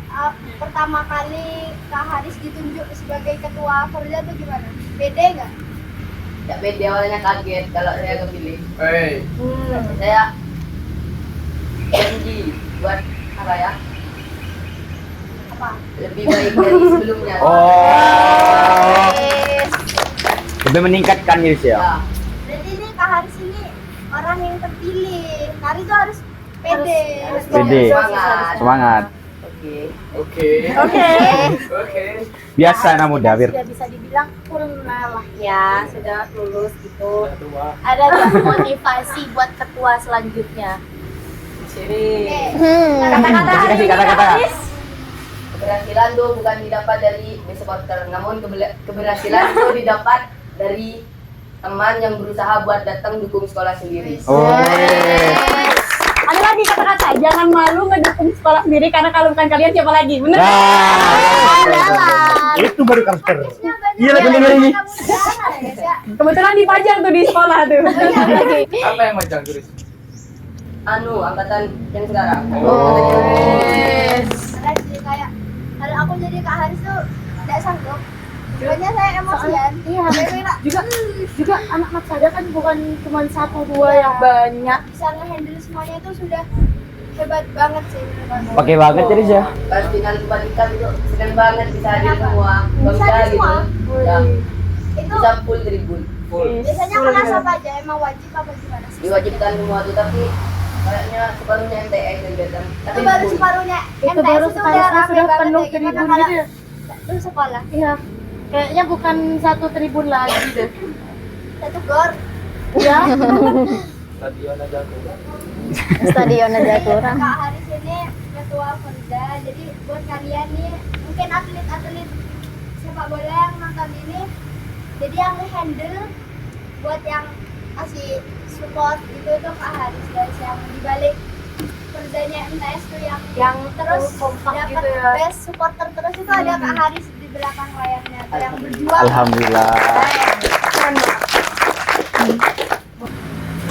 pertama kali Kak Haris ditunjuk sebagai ketua Forja tuh gimana? Pede nggak? Ya beda awalnya kaget kalau saya kepilih. Hei, Saya janji buat apa ya? Apa? Lebih baik dari sebelumnya. Oh, lebih meningkatkan Yus ya. Ya, Berarti ini Kak Haris ini orang yang terpilih. Haris tuh harus pede. harus Pede. semangat. Semangat. Oke. oke. Biasa anak muda, Bir. Sudah bisa dibilang purna lah ya, sudah lulus gitu. Tua. Ada nggak motivasi buat ketua selanjutnya? Di sini Kasih kata-kata. keberhasilan tuh bukan didapat dari supporter, namun keberhasilan itu didapat dari teman yang berusaha buat datang dukung sekolah sendiri. Oh. Ada lagi kata-kata, jangan malu ngedukung sekolah sendiri karena kalau bukan kalian siapa lagi, bener? Itu baru karakter. Iya lagi bener ini. Kebetulan dipajang tuh di sekolah tuh. Apa yang macam turis? Anu, angkatan yang sekarang. Ada sih kayak kalau aku jadi Kak Haris tuh nggak sanggup. Pokoknya saya emosian. Iya. Kayak Juga anak Matsada kan bukan cuma satu dua yang banyak. bisa ngehandle semuanya itu sudah hebat banget sih menurut aku. Pakai banget jadi ya. Pas final kebalikan itu senang banget bisa hadir semua. Bisa Bangga hadir gitu. semua? Ya, Itu bisa full tribun. Full. biasanya kelas apa aja? Emang wajib apa gimana sih? Diwajibkan semua tuh, tapi kayaknya sepenuhnya MTS yang datang. Tapi Itu baru full. separuhnya. Itu MTS baru itu separuhnya rame sudah banget penuh ya. Gimana tribun kalau gitu ya? Itu sekolah. Iya. Kayaknya bukan satu tribun lagi deh. Satu gor. Ya. Stadion aja aku. Stadion aja kurang. Kak Haris ini ketua Forda. Jadi buat kalian nih mungkin atlet-atlet sepak bola yang nonton ini, jadi yang handle buat yang kasih support gitu tuh Kak Haris, guys, yang dibalik Fordanya MTS tuh yang terus kompak dapat gitu ya. best supporter terus itu ada Kak Haris di belakang layarnya tuh yang berjuang. Alhamdulillah.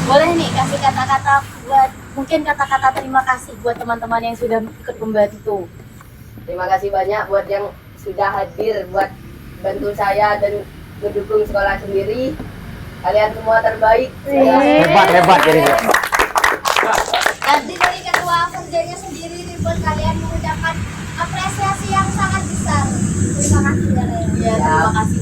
Boleh nih kasih kata-kata buat mungkin kata-kata terima kasih buat teman-teman yang sudah ikut membantu. Terima kasih banyak buat yang sudah hadir buat bantu saya dan mendukung sekolah sendiri. Kalian semua terbaik. Hebat jadi. Nanti dari ketua Fordanya sendiri nih buat kalian mengucapkan apresiasi yang sangat besar. Terima kasih Dara. Ya, terima kasih.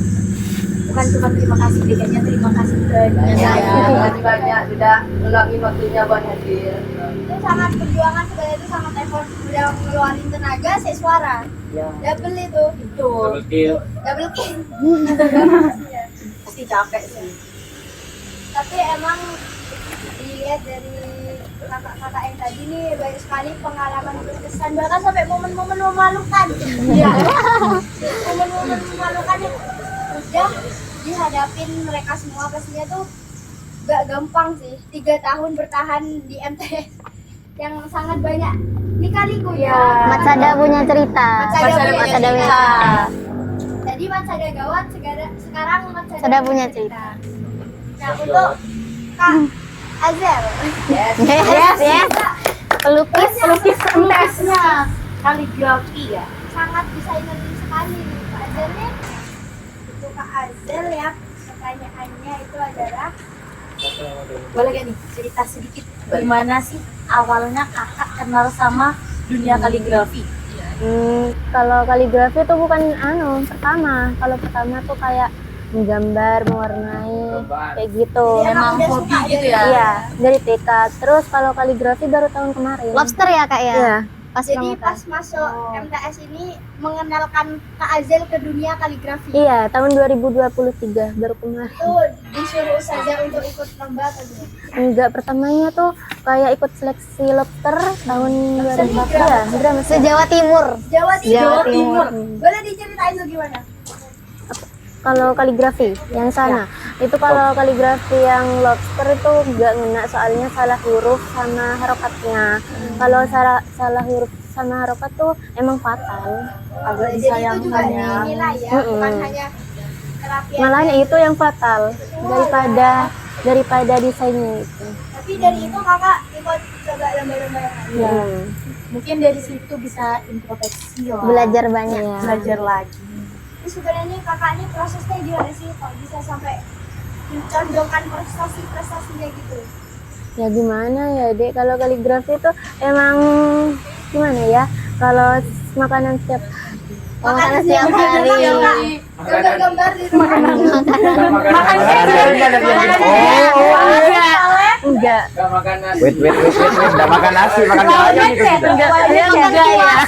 Bukan cuma terima kasih, bedanya terima kasih banyak. Ya, terima kasih banyak sudah meluangin waktunya buat hadir. Itu sangat perjuangan segala itu sangat effort, udah ngeluarin tenaga saya suara Ya. double itu Betul. Double kill. double kill. Pasti capek sih. Tapi emang dilihat dari kakak-kakak yang tadi nih banyak sekali pengalaman berkesan, bahkan sampai momen-momen memalukan. Iya. Momen-momen memalukan yang udah dihadapin mereka semua pastinya tuh gak gampang sih. 3 tahun bertahan di MTS yang sangat banyak lika-liku ya. Matsada punya cerita. Matsada punya cerita. Tadi Matsada gawat, sekarang Matsada punya cerita. Nah, untuk Kak Azel. Yes. Yes. Pelukis MTS-nya kaligrafi ya. Sangat desainer sekali nih Kak Azel nih. Itu Kak Azel ya, pertanyaannya itu adalah Boleh gak nih cerita sedikit gimana sih awalnya kakak kenal sama dunia kaligrafi? kalau kaligrafi itu bukan pertama. Kalau pertama tuh kayak menggambar, mewarnai, Gambar. kayak gitu. Memang hobi gitu ya. Iya, dari TK. Terus kalau kaligrafi baru tahun kemarin. Lobster ya kak ya? Iya. Pas jadi pas masuk MTS ini mengenalkan Kak Azel ke dunia kaligrafi. Iya, tahun 2023 baru kemarin. Itu disuruh saja untuk ikut lomba atau gimana? Enggak, pertamanya tuh kayak ikut seleksi lobster tahun 2004 ya, drama Se-Jawa Timur. Jawa Jawa Timur. Boleh diceritain tuh gimana? Kalau kaligrafi yang sana, itu kalau kaligrafi yang lobster itu enggak ngena soalnya salah huruf sama harokatnya. Kalau salah huruf sama harokat tuh emang fatal. Agak Jadi itu juga disayangkan ya. dinilai ya, bukan hanya kerapian. Malahan itu yang fatal daripada desainnya itu. Tapi dari itu kakak ikut coba lomba-lomba yang lain. Ya. Mungkin dari situ bisa introspeksi lah. Belajar banyak. Belajar lagi. Terus sebenarnya kakak ini prosesnya gimana sih kok bisa sampai mencondongkan prestasinya gitu? Ya gimana ya dek, kalau kaligrafi itu emang gimana ya, kalau makanan setiap Makanan setiap hari. Gambar-gambar di rumah. enggak Gak makan nasi. Wait, udah makan nasi, makan ayam itu sudah. enggak ya.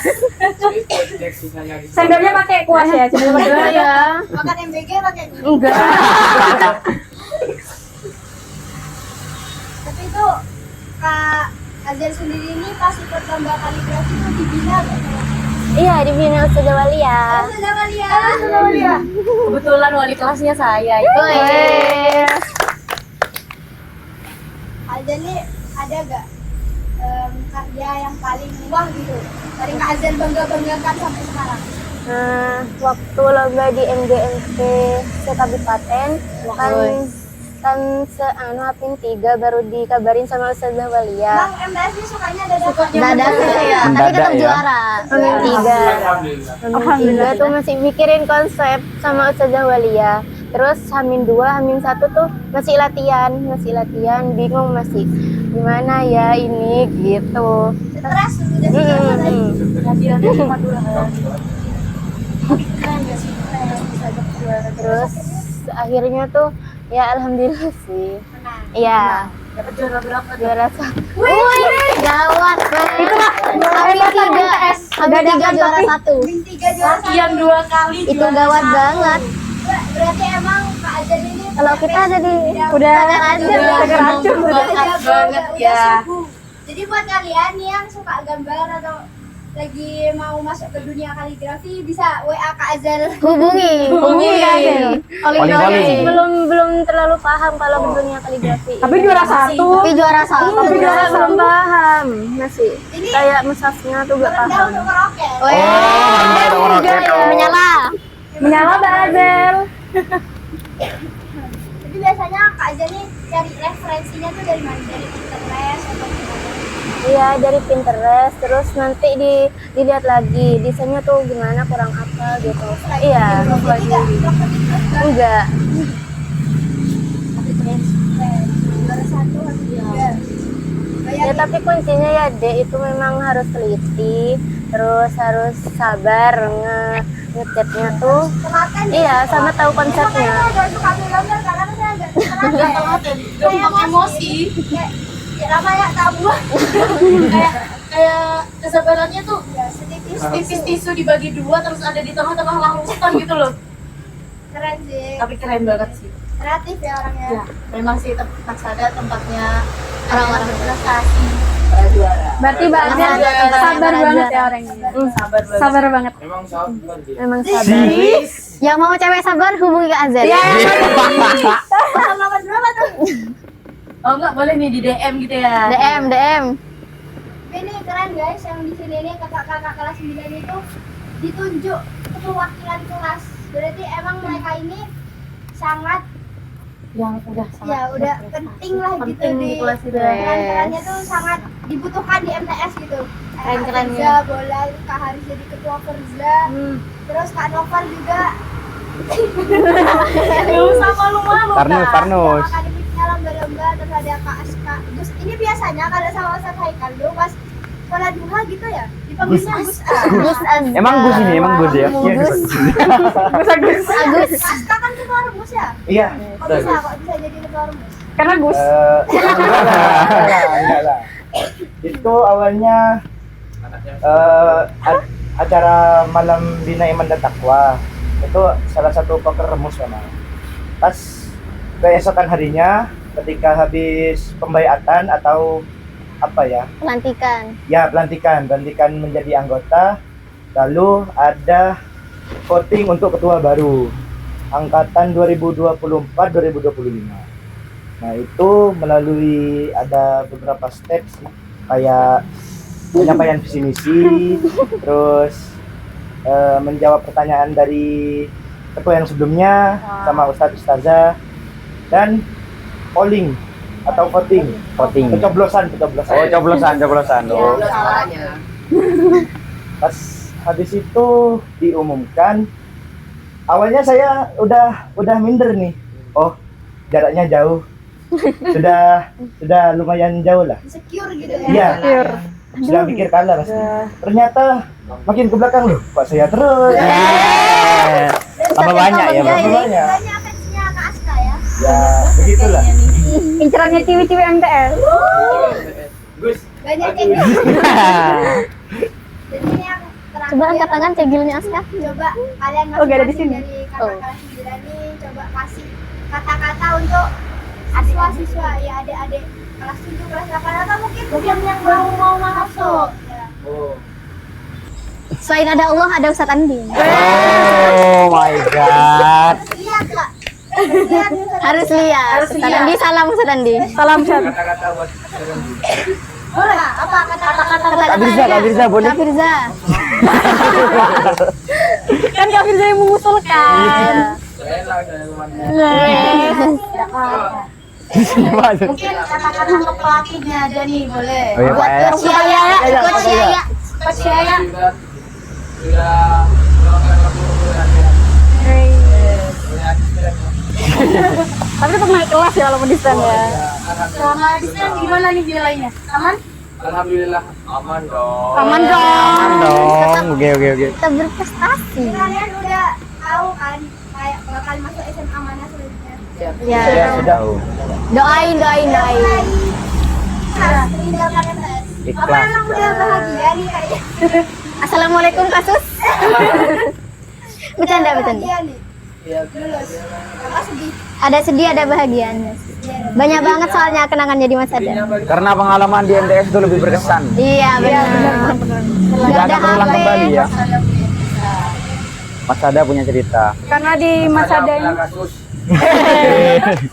Cek sisanya gitu. Sendoknya pakai kuas ya, sendoknya pakai kuas ya. Makan MBG pakai ini. Enggak. Tapi itu Kak Azel sendiri ini pas ikut lomba kaligrafi itu dibina gak? Iya, dibina Ustazah Walia. Sudah Malia. Kebetulan wali kelasnya saya itu. Azel ini ada gak karya yang paling wah gitu? Paling Kak Azel banggakan sampai sekarang? Waktu lomba di MGMP sekabupaten kan Hapin 3 baru dikabarin sama Ustazah Walia. Bang MTS ini sukanya dadakan. Dadakan ya. tapi Mendadak tetap ya. juara. Amin 3. Alhamdulillah. Amin 3 tuh masih mikirin konsep sama Ustazah Walia. Terus Hamin 2, Hamin 1 tuh masih latihan, bingung masih gimana ya ini gitu. Stres udah stres tadi. Latihannya cuma 2 hari. Tapi keren gak sih? Keren bisa dapat juara. Terus akhirnya tuh ya alhamdulillah sih. Iya. Dapat juara berapa? Juara 1. Wih, gawat. Itu mah Hamin 3 juara 1. Min 3 juara satu. Latihan 2 kali. Itu juara gawat satu. banget. Berarti emang Kak Azel ini Kalau kita jadi Udah racun. Racun banget ya. Jadi buat kalian yang suka gambar atau lagi mau masuk ke dunia kaligrafi bisa WA Kak Azel. Hubungi Kak Azel. Calling. Belum terlalu paham kalau ke dunia kaligrafi. Tapi juara 1. Tapi juara 1. Tapi juara belum paham masih. Kayak mesasnya tuh gak Merendah paham. untuk meroket. Oh, rendah dong roket. Menyala. Menyala Mbak Azel. Jadi biasanya Kak Azel nih cari referensinya tuh dari mana? Dari Pinterest atau gimana? Iya, dari Pinterest, terus nanti dilihat lagi desainnya tuh gimana, kurang apa gitu. Iya. Jadi nggak Enggak. juara 1 atau 3. Ya tapi kuncinya ya Dek, itu memang harus teliti, terus harus sabar ngecatnya tuh. Telaten ya? Iya, sama tahu konsepnya. Makanya saya agak suka gambar karena saya agak telaten. Gampang emosi. Ya namanya tabu. Kayak kesabarannya tuh Ya sedikit. tipis tisu dibagi 2 terus ada di tengah-tengah larutan gitu loh. Keren sih. Tapi keren banget sih. Kreatif ya orangnya. Ya, memang sih tempat sada tempatnya orang-orang berprestasi. Berarti Mbak Azel sabar banget ya orangnya. Sabar banget. Sabar banget. Emang sabar dia. Memang sabar. Yang mau cewek sabar hubungi Kak Azel. Nomor berapa tuh? Oh enggak boleh nih di DM gitu ya. DM. Ini keren guys, yang di sini nih kakak-kakak kelas 9 itu ditunjuk perwakilan kelas. Berarti emang mereka ini sangat Yang udah ya udah penting lah gitu penting di kelas itu. Keren-kerennya tuh sangat dibutuhkan di MTS gitu. Keren-kerennya. Firza, Bola, Kak Haris jadi ketua Firza. Terus Kak Novel juga. Sama lu malu. Parnus. Akademiknya lomba-lomba, terus ada Kak Aska. Terus ini biasanya kalau sama Ustadz Haikal dulu pas sekolah duha gitu ya. Dipanggilnya Gus A. Gus Agus. Emang Gus ini, emang Gus ya? Iya, Gus. Gus. Agus. Aska kan ketua rumus ya? Iya. Kok bisa jadi ketua rumus? Karena Gus. Enggak lah. Itu awalnya acara malam Bina Iman dan Takwa. Itu salah satu peremus memang. Pas keesokan harinya ketika habis pembayatan atau apa ya? Pelantikan. Ya, pelantikan menjadi anggota. Lalu ada voting untuk ketua baru angkatan 2024-2025. Nah, itu melalui ada beberapa step sih, kayak penyampaian visi misi, terus menjawab pertanyaan dari ketua yang sebelumnya sama Ustadz Ustazah, dan polling atau voting. Pencoblosan. Oh, coblosan. Oh. Suaranya. Pas habis itu diumumkan, awalnya saya udah minder nih. Oh, jaraknya jauh. Sudah lumayan jauh lah. Secure gitu ya. Iya. Sudah pikir kalah pasti. Ternyata makin ke belakang loh, Pak saya terus. Tambah banyak ya, Bang. Banyak. Banyak fansnya Kak Aska ya. Ya, begitulah. Incerannya ciwi-ciwi MTS. Gus, Banyak yang jadi ini yang terakhir. Coba angkat tangan cegilnya Aska. Coba kalian Oh, gak ada di sini. dari kakak kelas 9 nih coba kasih kata-kata untuk siswa-siswa ya adik-adik kelas 7 kelas 8 atau mungkin yang mau masuk. Ya. oh, Selain ada Allah, ada Ustadz Andi. Oh my god. Lihat Kak. Harus lihat. Ustadz Andi, salam Ustadz Andi. Salam Ustaz. kata-kata buat Boleh apa kata-kata Kak Firza boleh. Kak Firza. Kan Kak Firza yang mengusulkan. saya temannya. Mungkin kata-kata untuk pelatihnya aja nih, boleh. Oh, iya, Pak, ya. Coach Yaya, Coach Yaya. Coach Yaya. Sudah melakukan pembelajaran. Tapi tetap naik kelas ya kalau mau desain ya. Selama di sana gimana nih nilainya? Aman? Alhamdulillah aman dong. Aman dong. Aman dong. Oke. Kita berprestasi. kalian udah tahu kan kayak bakal masuk SMA mana selanjutnya. Ya. Ya, sudah. Doain. Harus meninggalkan MTS. Apa Ikhlas. emang udah bahagia nih kayaknya? Assalamualaikum kasus. Bercanda. Bahagia nih. Lulus. Apa sedih? Ada sedih, ada bahagianya. Banyak banget soalnya kenangannya di masa ada. Karena pengalaman di MTS itu lebih berkesan. Iya benar. Tidak akan terulang kembali ya. Mas Ada punya cerita. Karena di masa ada ini, kasus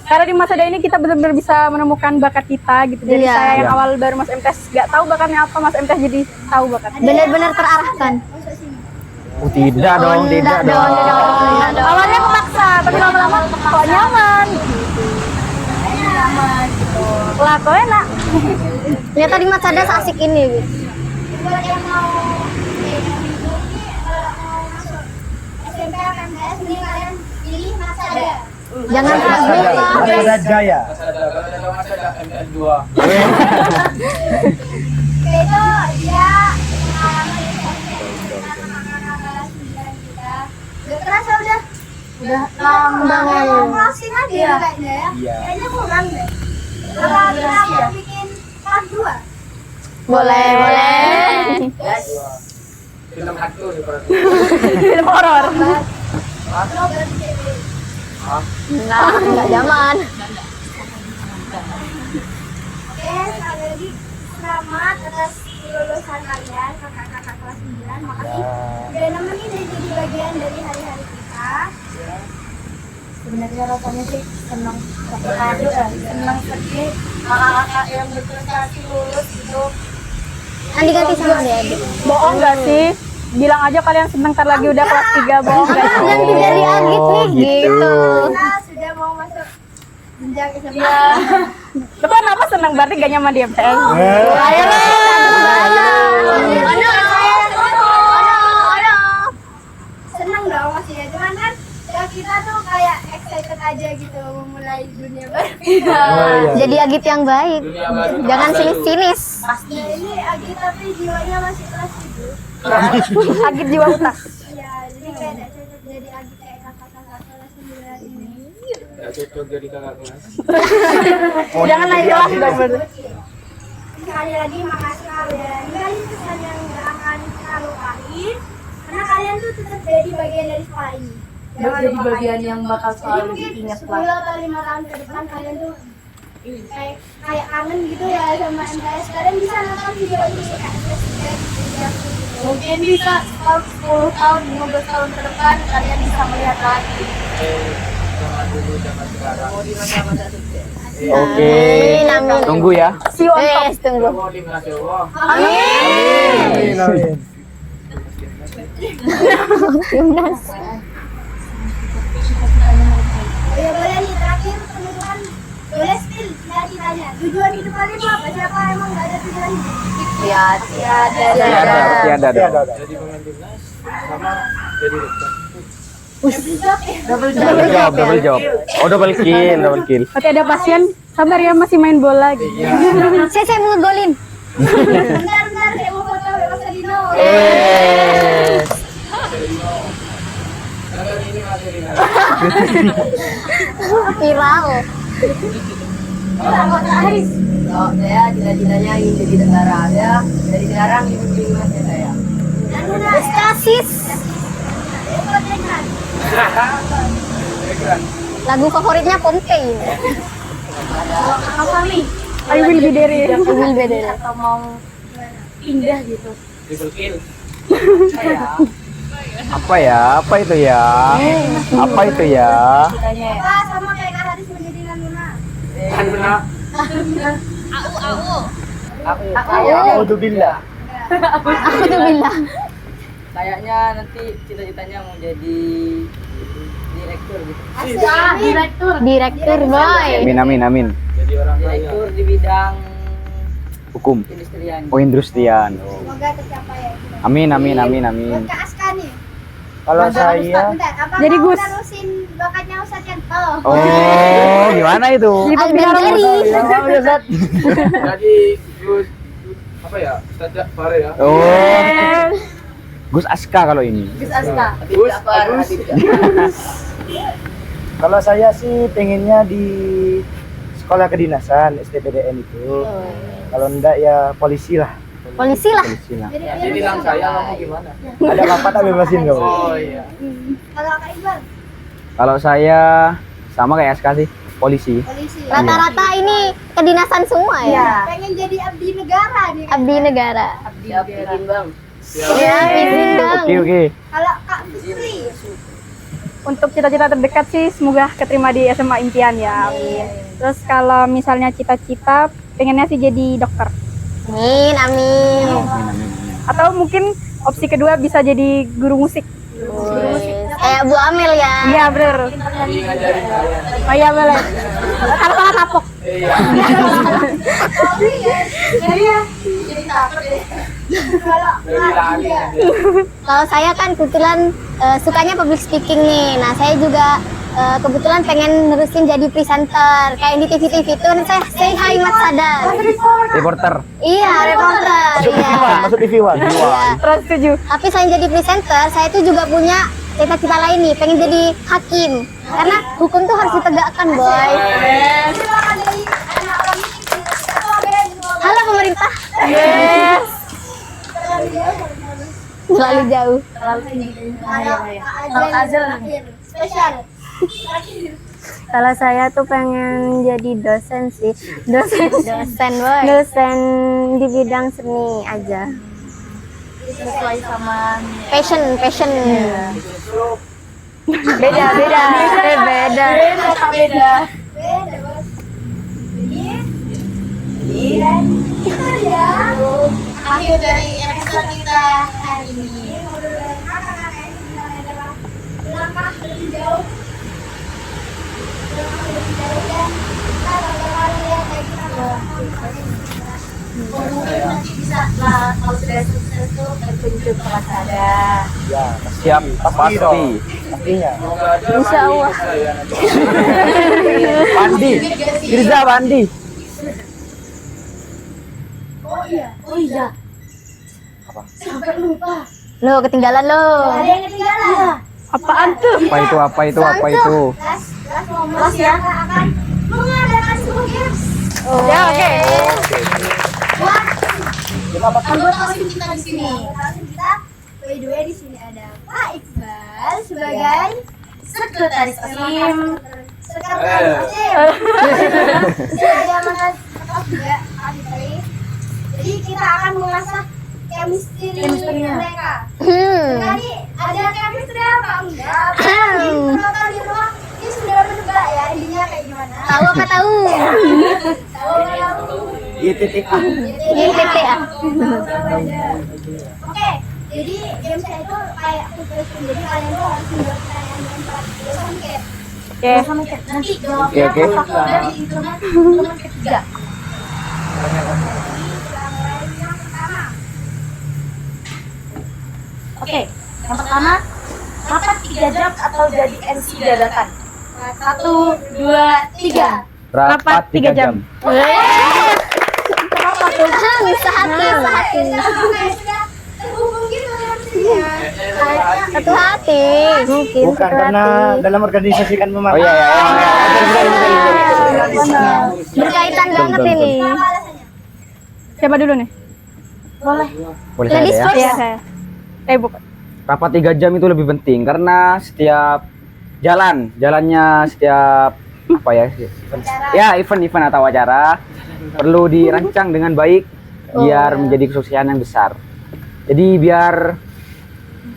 karena di masa ada ini kita benar-benar bisa menemukan bakat kita gitu. Jadi Iya. saya yang Iya. awal baru Mas MTS nggak tahu bakatnya apa, Mas MTS jadi tahu bakatnya. Benar-benar terarahkan. Tidak dong. Awalnya kepaksa, tapi lama-lama kok nyaman. Lah kok enak. Ternyata di masa ada asik ini. Gitu. Buat yang mau masuk SMP atau MTS nih kalian pilih masa ada. Jangan ragu lah. Ada Jaya. kalau ada masa ada MN2. Itu dia pengalaman di SMP kita kakak-kakak kelas 9 kita. Udah terasa udah closing aja ya kayaknya ya. Iya. Kayaknya kurang deh. Kalau kita mau bikin part 2. Boleh. Film hantu nih Pak. Film horor. Nah, nggak zaman. Oke, sekali lagi selamat atas kelulusan kalian kakak-kakak kelas 9. Makasih udah nemenin dan jadi bagian dari hari-hari kita. Sebenarnya rasanya sih senang senang sedih kakak-kakak yang berprestasi lulus gitu. Andi ganti sama dia. Bohong nggak sih? Bilang aja kalian seneng ntar lagi udah kelas 3 bohong nggak sih? Nanti dari Agit nih gitu. Kita sudah mau masuk jenjang SMA. Lu kan apa seneng berarti gak nyaman di MTS? Seneng dong maksudnya, cuman kan ya kita tuh kayak excited aja gitu memulai dunia baru. Oh, iya. Jadi Agit yang baik. Dunia baru. Jangan sinis-sinis. pasti. Nah, ini Agit tapi jiwanya masih kelas 7. Agit jiwa utas. Iya, jadi kayak tidak cocok jadi Agit kayak kakak-kakak kelas 9 ini. Nggak cocok jadi kakak kelas. Jangan naik kelas dong. Sekali lagi makasih kalian. Ini pesan yang nggak akan kita lupain karena kalian tuh tetap jadi bagian dari sekolah ini. Jadi bagian yang bakal Jadi selalu mungkin diingat 10 lah. atau 5 tahun ke depan kalian tuh kayak kangen gitu ya sama MTS. Kalian bisa nonton video ini kayak Mungkin bisa 10 tahun, 15 tahun ke depan kalian bisa melihat lagi. Sama dulu zaman sekarang. Oke. Amin. Tunggu ya. See you on top. Tunggu. Mau timnas ya Allah. Amin, amin. Timnas. Oh ya boleh nih terakhir teman-teman boleh spill cita-citanya. Tujuan hidup kalian tuh apa? Siapa emang nggak ada tujuan hidup? Ya, tiada. Tiada dong. Jadi pemain timnas sama jadi dokter. Double job. Oh, double kill. Berarti ada pasien, sabar ya masih main bola gitu. Saya mau ngegolin. Bentar, saya mau foto Mas Dino. Karena ini masih ringan. Viral. Kalau saya cita-citanya ingin jadi tentara ada. Dari sekarang ingin timnas ya saya. Stasis. Lagu favoritnya Pompei. I will be there. Will be there. Atau mau pindah gitu. Triple kill. Apa ya? Apa itu ya? Apa itu ya? Pak, sama kayak Kak Haris menjadi Luna. Kan benar. Alhamdulillah. Aku tuh bilang. Kayaknya nanti cita-citanya mau jadi direktur gitu. Direktur boy. Amin. Jadi orang kaya. Direktur di bidang Hukum. industrian. Oh, industrian. Semoga tercapai ya. Amin. Buat Kak Aska nih. Kalau saya Bentar, apa Jadi mau Gus. terusin bakatnya Ustadz Yanto? Oh, gimana itu? Albendari. Jadi Gus apa ya? Ustadz Fare ya. Oh. Gus Aska kalau ini. Gus Aska. Gus, Agus. Kalau saya sih pengennya di sekolah kedinasan STPDN itu. Kalau enggak ya polisi lah. Polisi lah. Polisi lah. Jadi bilang saya kamu gimana? Ada apa tak bebasin kamu. Oh iya. Kalau Kak Iqbal, Kalau saya sama kayak Aska sih, polisi. polisi. Rata-rata ini kedinasan semua ya. Pengen jadi abdi negara nih. Abdi negara. Siap bikin bang. Ya, izin dong. Oke. Kalau Kak Busri, Untuk cita-cita terdekat sih semoga keterima di SMA impian ya. Amin. Terus kalau misalnya cita-cita pengennya sih jadi dokter. Amin, amin. Atau mungkin opsi kedua bisa jadi guru musik. Kayak Bu Amel ya. Iya bener. Jadi ngajarin kalian. Oh iya boleh. Kalau salah kapok. Iya. Dari lari aja. Kalau saya kan kebetulan sukanya public speaking nih. Nah, saya juga kebetulan pengen nerusin jadi presenter. Kayak di TV-TV itu kan saya say hi Mat Sadar. Reporter. Iya, reporter. Iya. Masuk TV One. Iya. Terus setuju. Tapi selain jadi presenter, saya tuh juga punya cita-cita lain nih, pengen jadi hakim. Karena hukum tuh harus ditegakkan, boy. Halo pemerintah. Yes. Terlalu jauh. Kalau Kak Azel spesial. Kalau saya tuh pengen jadi dosen sih. Dosen boy. Dosen di bidang seni aja. Sesuai sama Passion. Beda. Beda. Beda, Bos. Dan itu dia akhir dari episode kita hari ini. Langkah lebih jauh. Dan kita bakal lihat kayak kita Nanti bisa lah kalau sudah sukses tuh berkunjung ke Masada. Ya, Siap, pasti. pastinya. Insya Allah. Pandi. Firza Pandi. Oh iya. Apa? Sampai lupa. Lo ketinggalan lo. Ada yang ketinggalan. Apaan tuh? Apa itu? Kelas momen yang akan mengadakan sebuah games. Ya oke. Anggota OSIM kita di sini. Langsung kita, by the way di sini ada Pak Iqbal sebagai Sekretaris OSIM. sekretaris OSIM. Ada Mas Ketos juga Pak Fitri. Jadi kita akan mengasah chemistry-nya mereka. Tadi ada chemistry apa enggak? Penonton di rumah ini sudah menebak ya intinya kayak gimana? Tahu apa tahu? Tahu tahu. ITTA. ITTA. Oke, jadi game saya itu kayak tugas. Jadi kalian tuh harus menjawab pertanyaan yang kayak Oke. Sama Cat. Nanti jawabnya Oke. faktor dan di hitungan ketiga. yang pertama. Oke, yang pertama, rapat 3 jam atau jadi MC dadakan? 1, 2, 3. Rapat 3 jam. Sehati. Kayak sudah terhubung gitu ya. Satu hati. Mungkin Bukan satu karena hati. dalam organisasi kan memang. Oh iya ya. Berkaitan banget Betul, ini. Apa alasannya? Siapa dulu nih? Boleh. Boleh saya Ladies ya. first. Iya saya. Bukan. Rapat 3 jam itu lebih penting karena setiap jalannya setiap apa ya? Ya, event atau acara perlu dirancang dengan baik biar menjadi kesuksesan yang besar. Jadi biar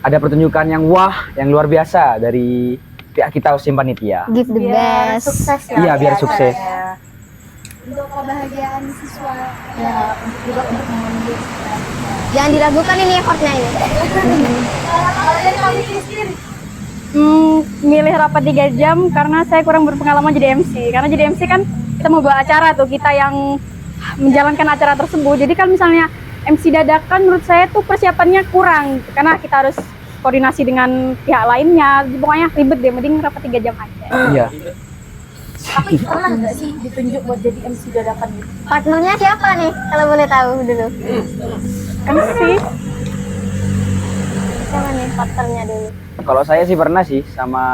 ada pertunjukan yang wah, yang luar biasa dari pihak kita OSIM panitia. Give the Biar best. sukses ya. Iya, biar sukses. Untuk kebahagiaan siswa. Ya, juga untuk memenuhi. Jangan diragukan ini effortnya ini. Kalian kali Christine. Milih rapat 3 jam karena saya kurang berpengalaman jadi MC. Karena jadi MC kan kita mau bawa acara tuh, kita yang menjalankan acara tersebut. Jadi kalau misalnya MC dadakan menurut saya tuh persiapannya kurang karena kita harus koordinasi dengan pihak lainnya. Jadi pokoknya ribet deh, mending rapat 3 jam aja. Iya. Tapi pernah nggak sih ditunjuk buat jadi MC dadakan gitu? Partnernya siapa nih? Kalau boleh tahu dulu. MC Siapa nih partnernya dulu? Kalau saya sih pernah sih sama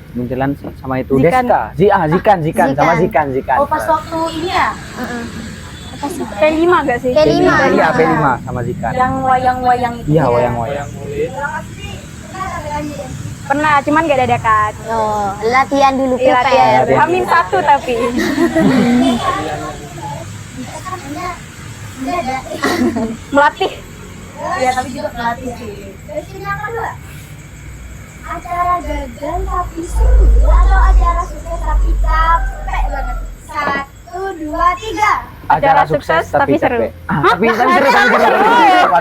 Buntilan sih, sama itu Zikan. Deska. Zikan sama Zikan. Oh, pas waktu ini ya? P5 gak sih? P5. Iya, P5 sama Zikan. Yang wayang-wayang itu. Iya, ya? wayang-wayang. Pernah, cuman gak dadakan. Oh, latihan dulu Iya, latihan. prepare. Hamin 1 tapi. Melatih. Iya, tapi juga pelatih sih. Question yang kedua. Acara gagal tapi seru atau acara sukses tapi capek banget? 1, 2, 3. Acara sukses tapi seru. capek. Tapi seru.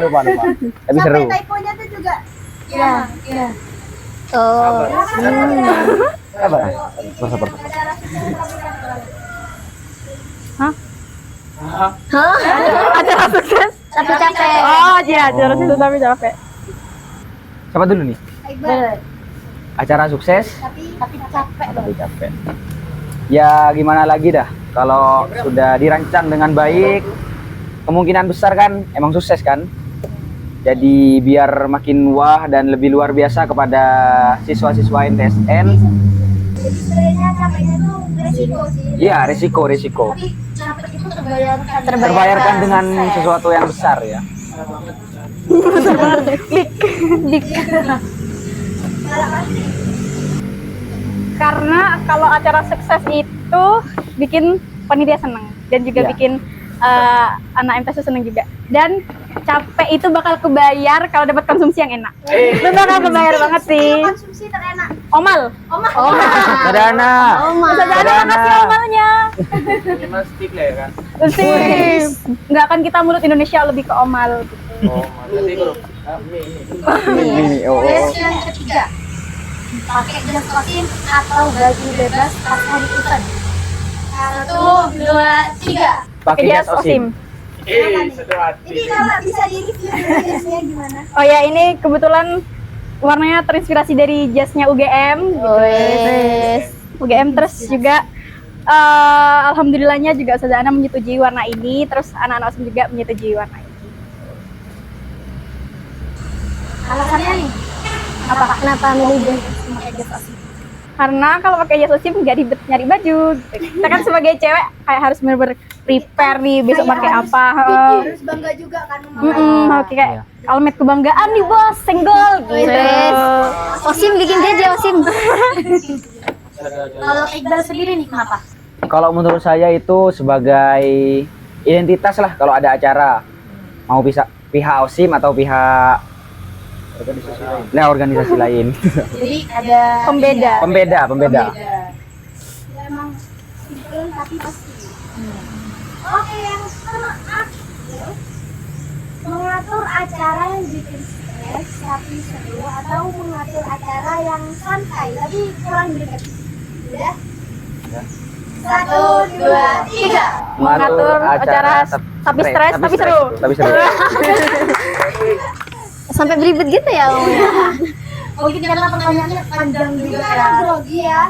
Lupa. Tapi seru. Sampai typonya tuh juga. Iya, iya. Oh, Sabar. Acara sukses tapi capek. Acara sukses. tapi capek. Oh iya, acara sukses tapi capek. Siapa dulu nih? Iqbal. Acara sukses Tapi capek. tapi capek. Ya gimana lagi dah. Kalau sudah dirancang dengan baik, kemungkinan besar kan emang sukses kan. Jadi biar makin wah dan lebih luar biasa kepada siswa-siswa NTSN. Jadi sebenarnya capeknya tuh resiko sih. Iya, resiko. Tapi capek itu terbayarkan. Terbayarkan dengan sesuatu yang besar ya. Karena kalau acara sukses itu bikin panitia seneng dan juga Iya. bikin anak MTS seneng juga. Dan capek itu bakal kebayar kalau dapat konsumsi yang enak. Itu bakal kebayar banget sih. Konsumsi terenak. Omal. Sadana. Bisa jadi Sadana. makasih omalnya. Minimal stick lah ya kan. Sip. Nggak akan kita mulut Indonesia lebih ke omal gitu. Oh, berarti kalau Ini oh. Question ketiga. Pakai jas OSIM atau baju bebas pas hari event? 1, 2, 3. Pakai jas OSIM. satu hati. Ini kalau bisa di-review jasnya gimana? Oh ya, ini kebetulan warnanya terinspirasi dari jasnya UGM. Wes. UGM terus juga Alhamdulillahnya juga Ustazah Ana menyetujui warna ini, terus anak-anak OSIM juga menyetujui warna ini. Alasannya nih, Apa? Kenapa milih jas? pakai jas OSIM? Karena kalau pakai jas OSIM nggak ribet nyari baju gitu. Kita kan sebagai cewek kayak harus bener-bener prepare nih besok pakai apa. Harus bangga juga kan Oke, kayak almet kebanggaan nih bos, senggol gitu. Yes. Osim bikin jaja Osim. Kalau Iqbal sendiri nih kenapa? Kalau menurut saya itu sebagai identitas lah kalau ada acara. Mau bisa pihak OSIM atau pihak organisasi lain. Jadi ada Pembeda. Pembeda. emang simple tapi pasti. Oke, yang keempat, mengatur acara yang bikin stres tapi seru atau mengatur acara yang santai tapi kurang greget. Udah? 1, 2, 3. Mengatur acara tapi stres tapi seru. Tapi seru. Sampai beribet gitu ya omongnya. mungkin karena pertanyaannya panjang Itu juga karena ya. grogi ya.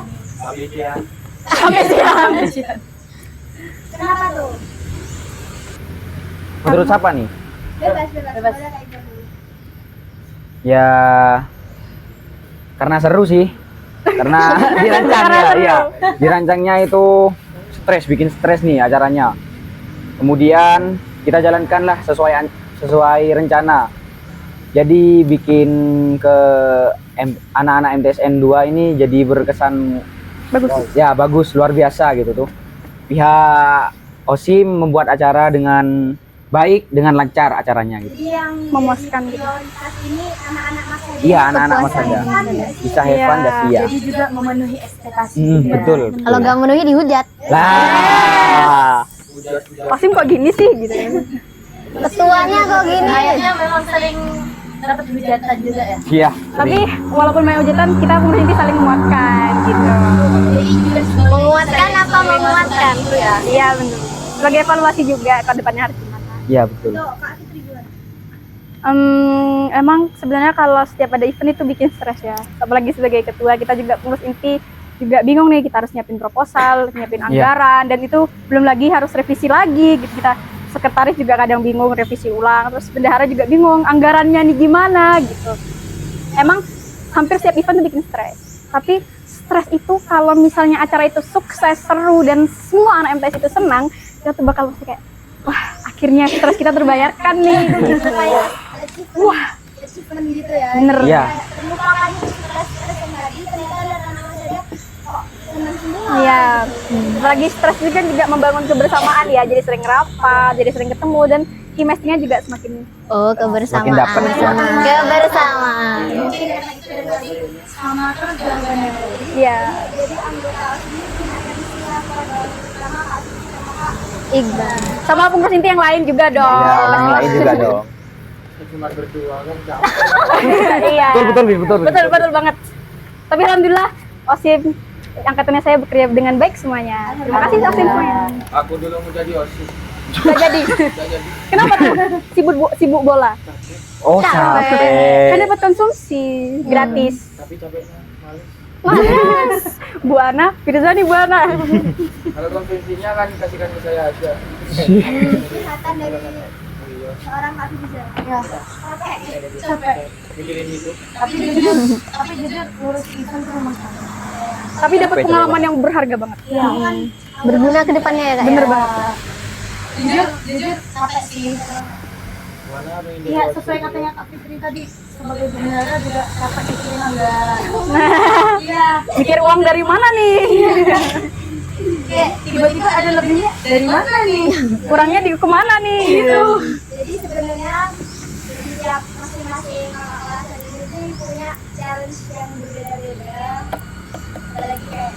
Sampai siang. Kenapa tuh? Menurut siapa nih? Bebas. Bebas. Boleh kayak gitu. Ya karena seru sih. Karena dirancangnya itu bikin stres nih acaranya. Kemudian kita jalankanlah sesuai rencana. Jadi bikin ke anak-anak MTSN 2 ini jadi berkesan Bagus. ya bagus, luar biasa gitu tuh. Pihak OSIM membuat acara dengan baik, dengan lancar acaranya gitu. Jadi yang Memuaskan gitu. prioritas ini anak-anak Mas Hadi. Iya, anak-anak Mas Hadi. Bisa have fun gak sih ya? Jadi juga memenuhi ekspektasi. Betul. Kalau nggak memenuhi dihujat. Lah. OSIM kok gini sih gitu. Ketuanya kok gini. Kayaknya memang sering dapat hujatan juga ya. Iya. Tapi walaupun main hujatan kita pemerintah saling menguatkan gitu. Menguatkan apa menguatkan? Iya benar. Sebagai evaluasi juga ke depannya harus gimana. Iya, betul. Tuh, Kak Fitri gimana? Emang sebenarnya kalau setiap ada event itu bikin stres ya. Apalagi sebagai ketua kita juga pengurus inti juga bingung nih, kita harus nyiapin proposal, nyiapin anggaran, dan itu belum lagi harus revisi lagi gitu. Kita sekretaris juga kadang bingung revisi ulang, terus bendahara juga bingung anggarannya nih gimana gitu. Emang hampir setiap event itu bikin stres. Tapi stres itu kalau misalnya acara itu sukses, seru, dan semua anak MTS itu senang, kita tuh bakal pasti kayak wah akhirnya stres kita terbayarkan nih. Wah Achievement gitu ya. bener. Iya. Melupakan stres yang tadi ternyata ada anak-anak saja kok senang semua. Iya, lagi stres juga membangun kebersamaan ya, jadi sering rapat, jadi sering ketemu, dan chemistry-nya juga semakin Oh, kebersamaan. Makin dapet ya. Kebersamaan. Mungkin karena itu dari Sama terus jawabannya. iya. jadi anggota OSIS punya siapa pertama Kak Fitri sama Kak Iqbal. Sama pengurus inti yang lain juga dong. Ya, yang lain juga dong. Cuma berdua kan Iya. Betul. Banget. Tapi alhamdulillah OSIM angkatannya saya bekerja dengan baik semuanya. Terima kasih OSIM semuanya. aku dulu mau jadi OSIS. Nggak jadi. Kenapa tuh? Sibuk bola. Oh, Kan capek. dapat konsumsi gratis. Tapi capeknya males. Mas, Bu Ana, Firzani Bu Ana. Kalau konvensinya kan kasihkan ke saya aja. curhatan dari Iya. seorang Kak Fitri. Ya. Oke. Capek. Mikirin itu. Tapi jujur ngurus event tuh memang capek. Tapi dapat pengalaman yang berharga banget. Berguna ke depannya ya, Kak. Bener ya? banget. Jujur capek sih. Mana ada yang Iya, sesuai katanya Kak Fitri tadi, sebagai bendahara juga capek mikirin anggaran. Iya. Mikir uang dari mana nih? Kayak tiba-tiba ada lebihnya dari mana nih? Kurangnya di kemana nih? Gitu. Jadi sebenarnya setiap masing-masing kakak kelas dan itu punya challenge yang berbeda-beda. Ada lagi kayak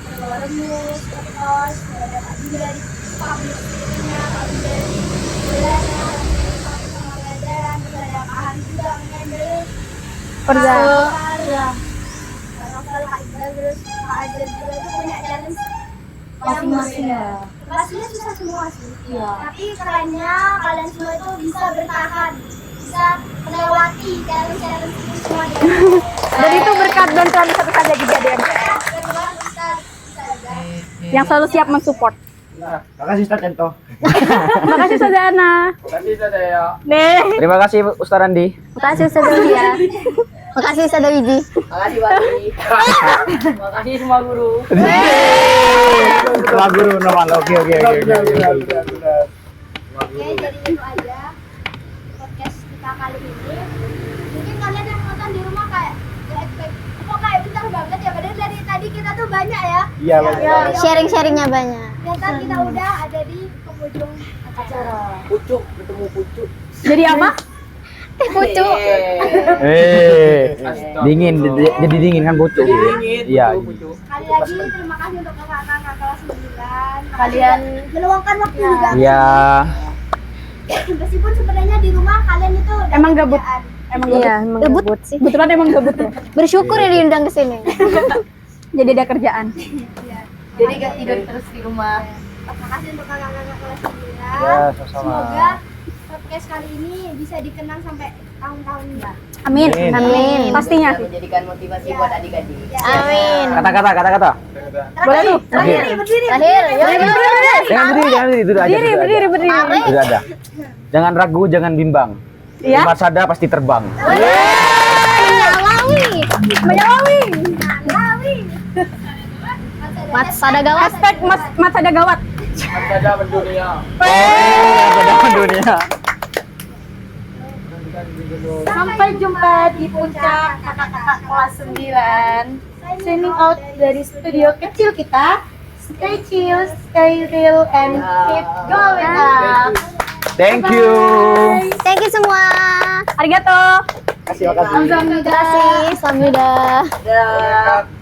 ketua remus, ketos, ada Kak juga di public speaking-nya, Kak juga di belajarnya, sama pelajaran, terus ada Kak Han juga menghandle Kerja. ya. Kak Novel, Kak Iqbal, terus Kak Ajar juga itu punya challenge Masing-masing ya. pastinya susah semua sih. Iya. Tapi kerennya kalian semua itu bisa bertahan, bisa melewati challenge-challenge itu semua. Dan itu berkat bantuan satu saja juga deh. Kedua bisa aja. yang selalu siap mensupport. Makasih Ustaz Ento. Makasih Ustazah Ana. Makasih saya. Nih. Terima kasih Ustaz Randi. Makasih Ustaz ya. Makasih Ustaz Wiji. Makasih Wadi. Makasih semua guru. Wah guru normal. Oke. Oke, jadi itu aja podcast kita kali ini. Mungkin kalian yang nonton di rumah kayak gak expect, kok kayak bentar banget ya, padahal dari tadi kita tuh banyak ya. Iya banyak. Sharing-sharingnya banyak. Ternyata kita udah ada di penghujung acara. Pucuk, ketemu pucuk. Jadi apa? Pucuk. Dingin, jadi dingin kan bocor. Iya. Sekali lagi terima kasih untuk kakak-kakak kelas 9. Kalian meluangkan waktu juga. Iya. Meskipun sebenarnya di rumah kalian itu udah Emang gabut. kerjaan. Emang Iya, gabut. emang gabut sih. Kebetulan emang gabut ya. Bersyukur ya diundang ke sini. Jadi ada kerjaan. jadi gak tidur terus di rumah. Terima kasih untuk kakak-kakak kelas 9. Ya, sama-sama. Semoga podcast kali ini bisa dikenang sampai tahun-tahun ya. Amin. Amin. Amin. Pastinya. Menjadikan motivasi buat adik-adik. Amin. Kata-kata. Boleh tuh. Terakhir, Jangan berdiri, duduk aja. Berdiri. Duduk ada. Jangan ragu, jangan bimbang. Iya. Mas Sada pasti terbang. Menyalawi. Mat Sada gawat. Hashtag Mas ada gawat. Ada mendunia. Perdagangan dunia. Sampai jumpa di puncak kakak-kakak kelas 9. Signing out dari studio kecil kita. Stay chill, stay real, and keep going up. Thank you. Thank you semua. Arigato. Makasih. Terima kasih. Samida. Dadah.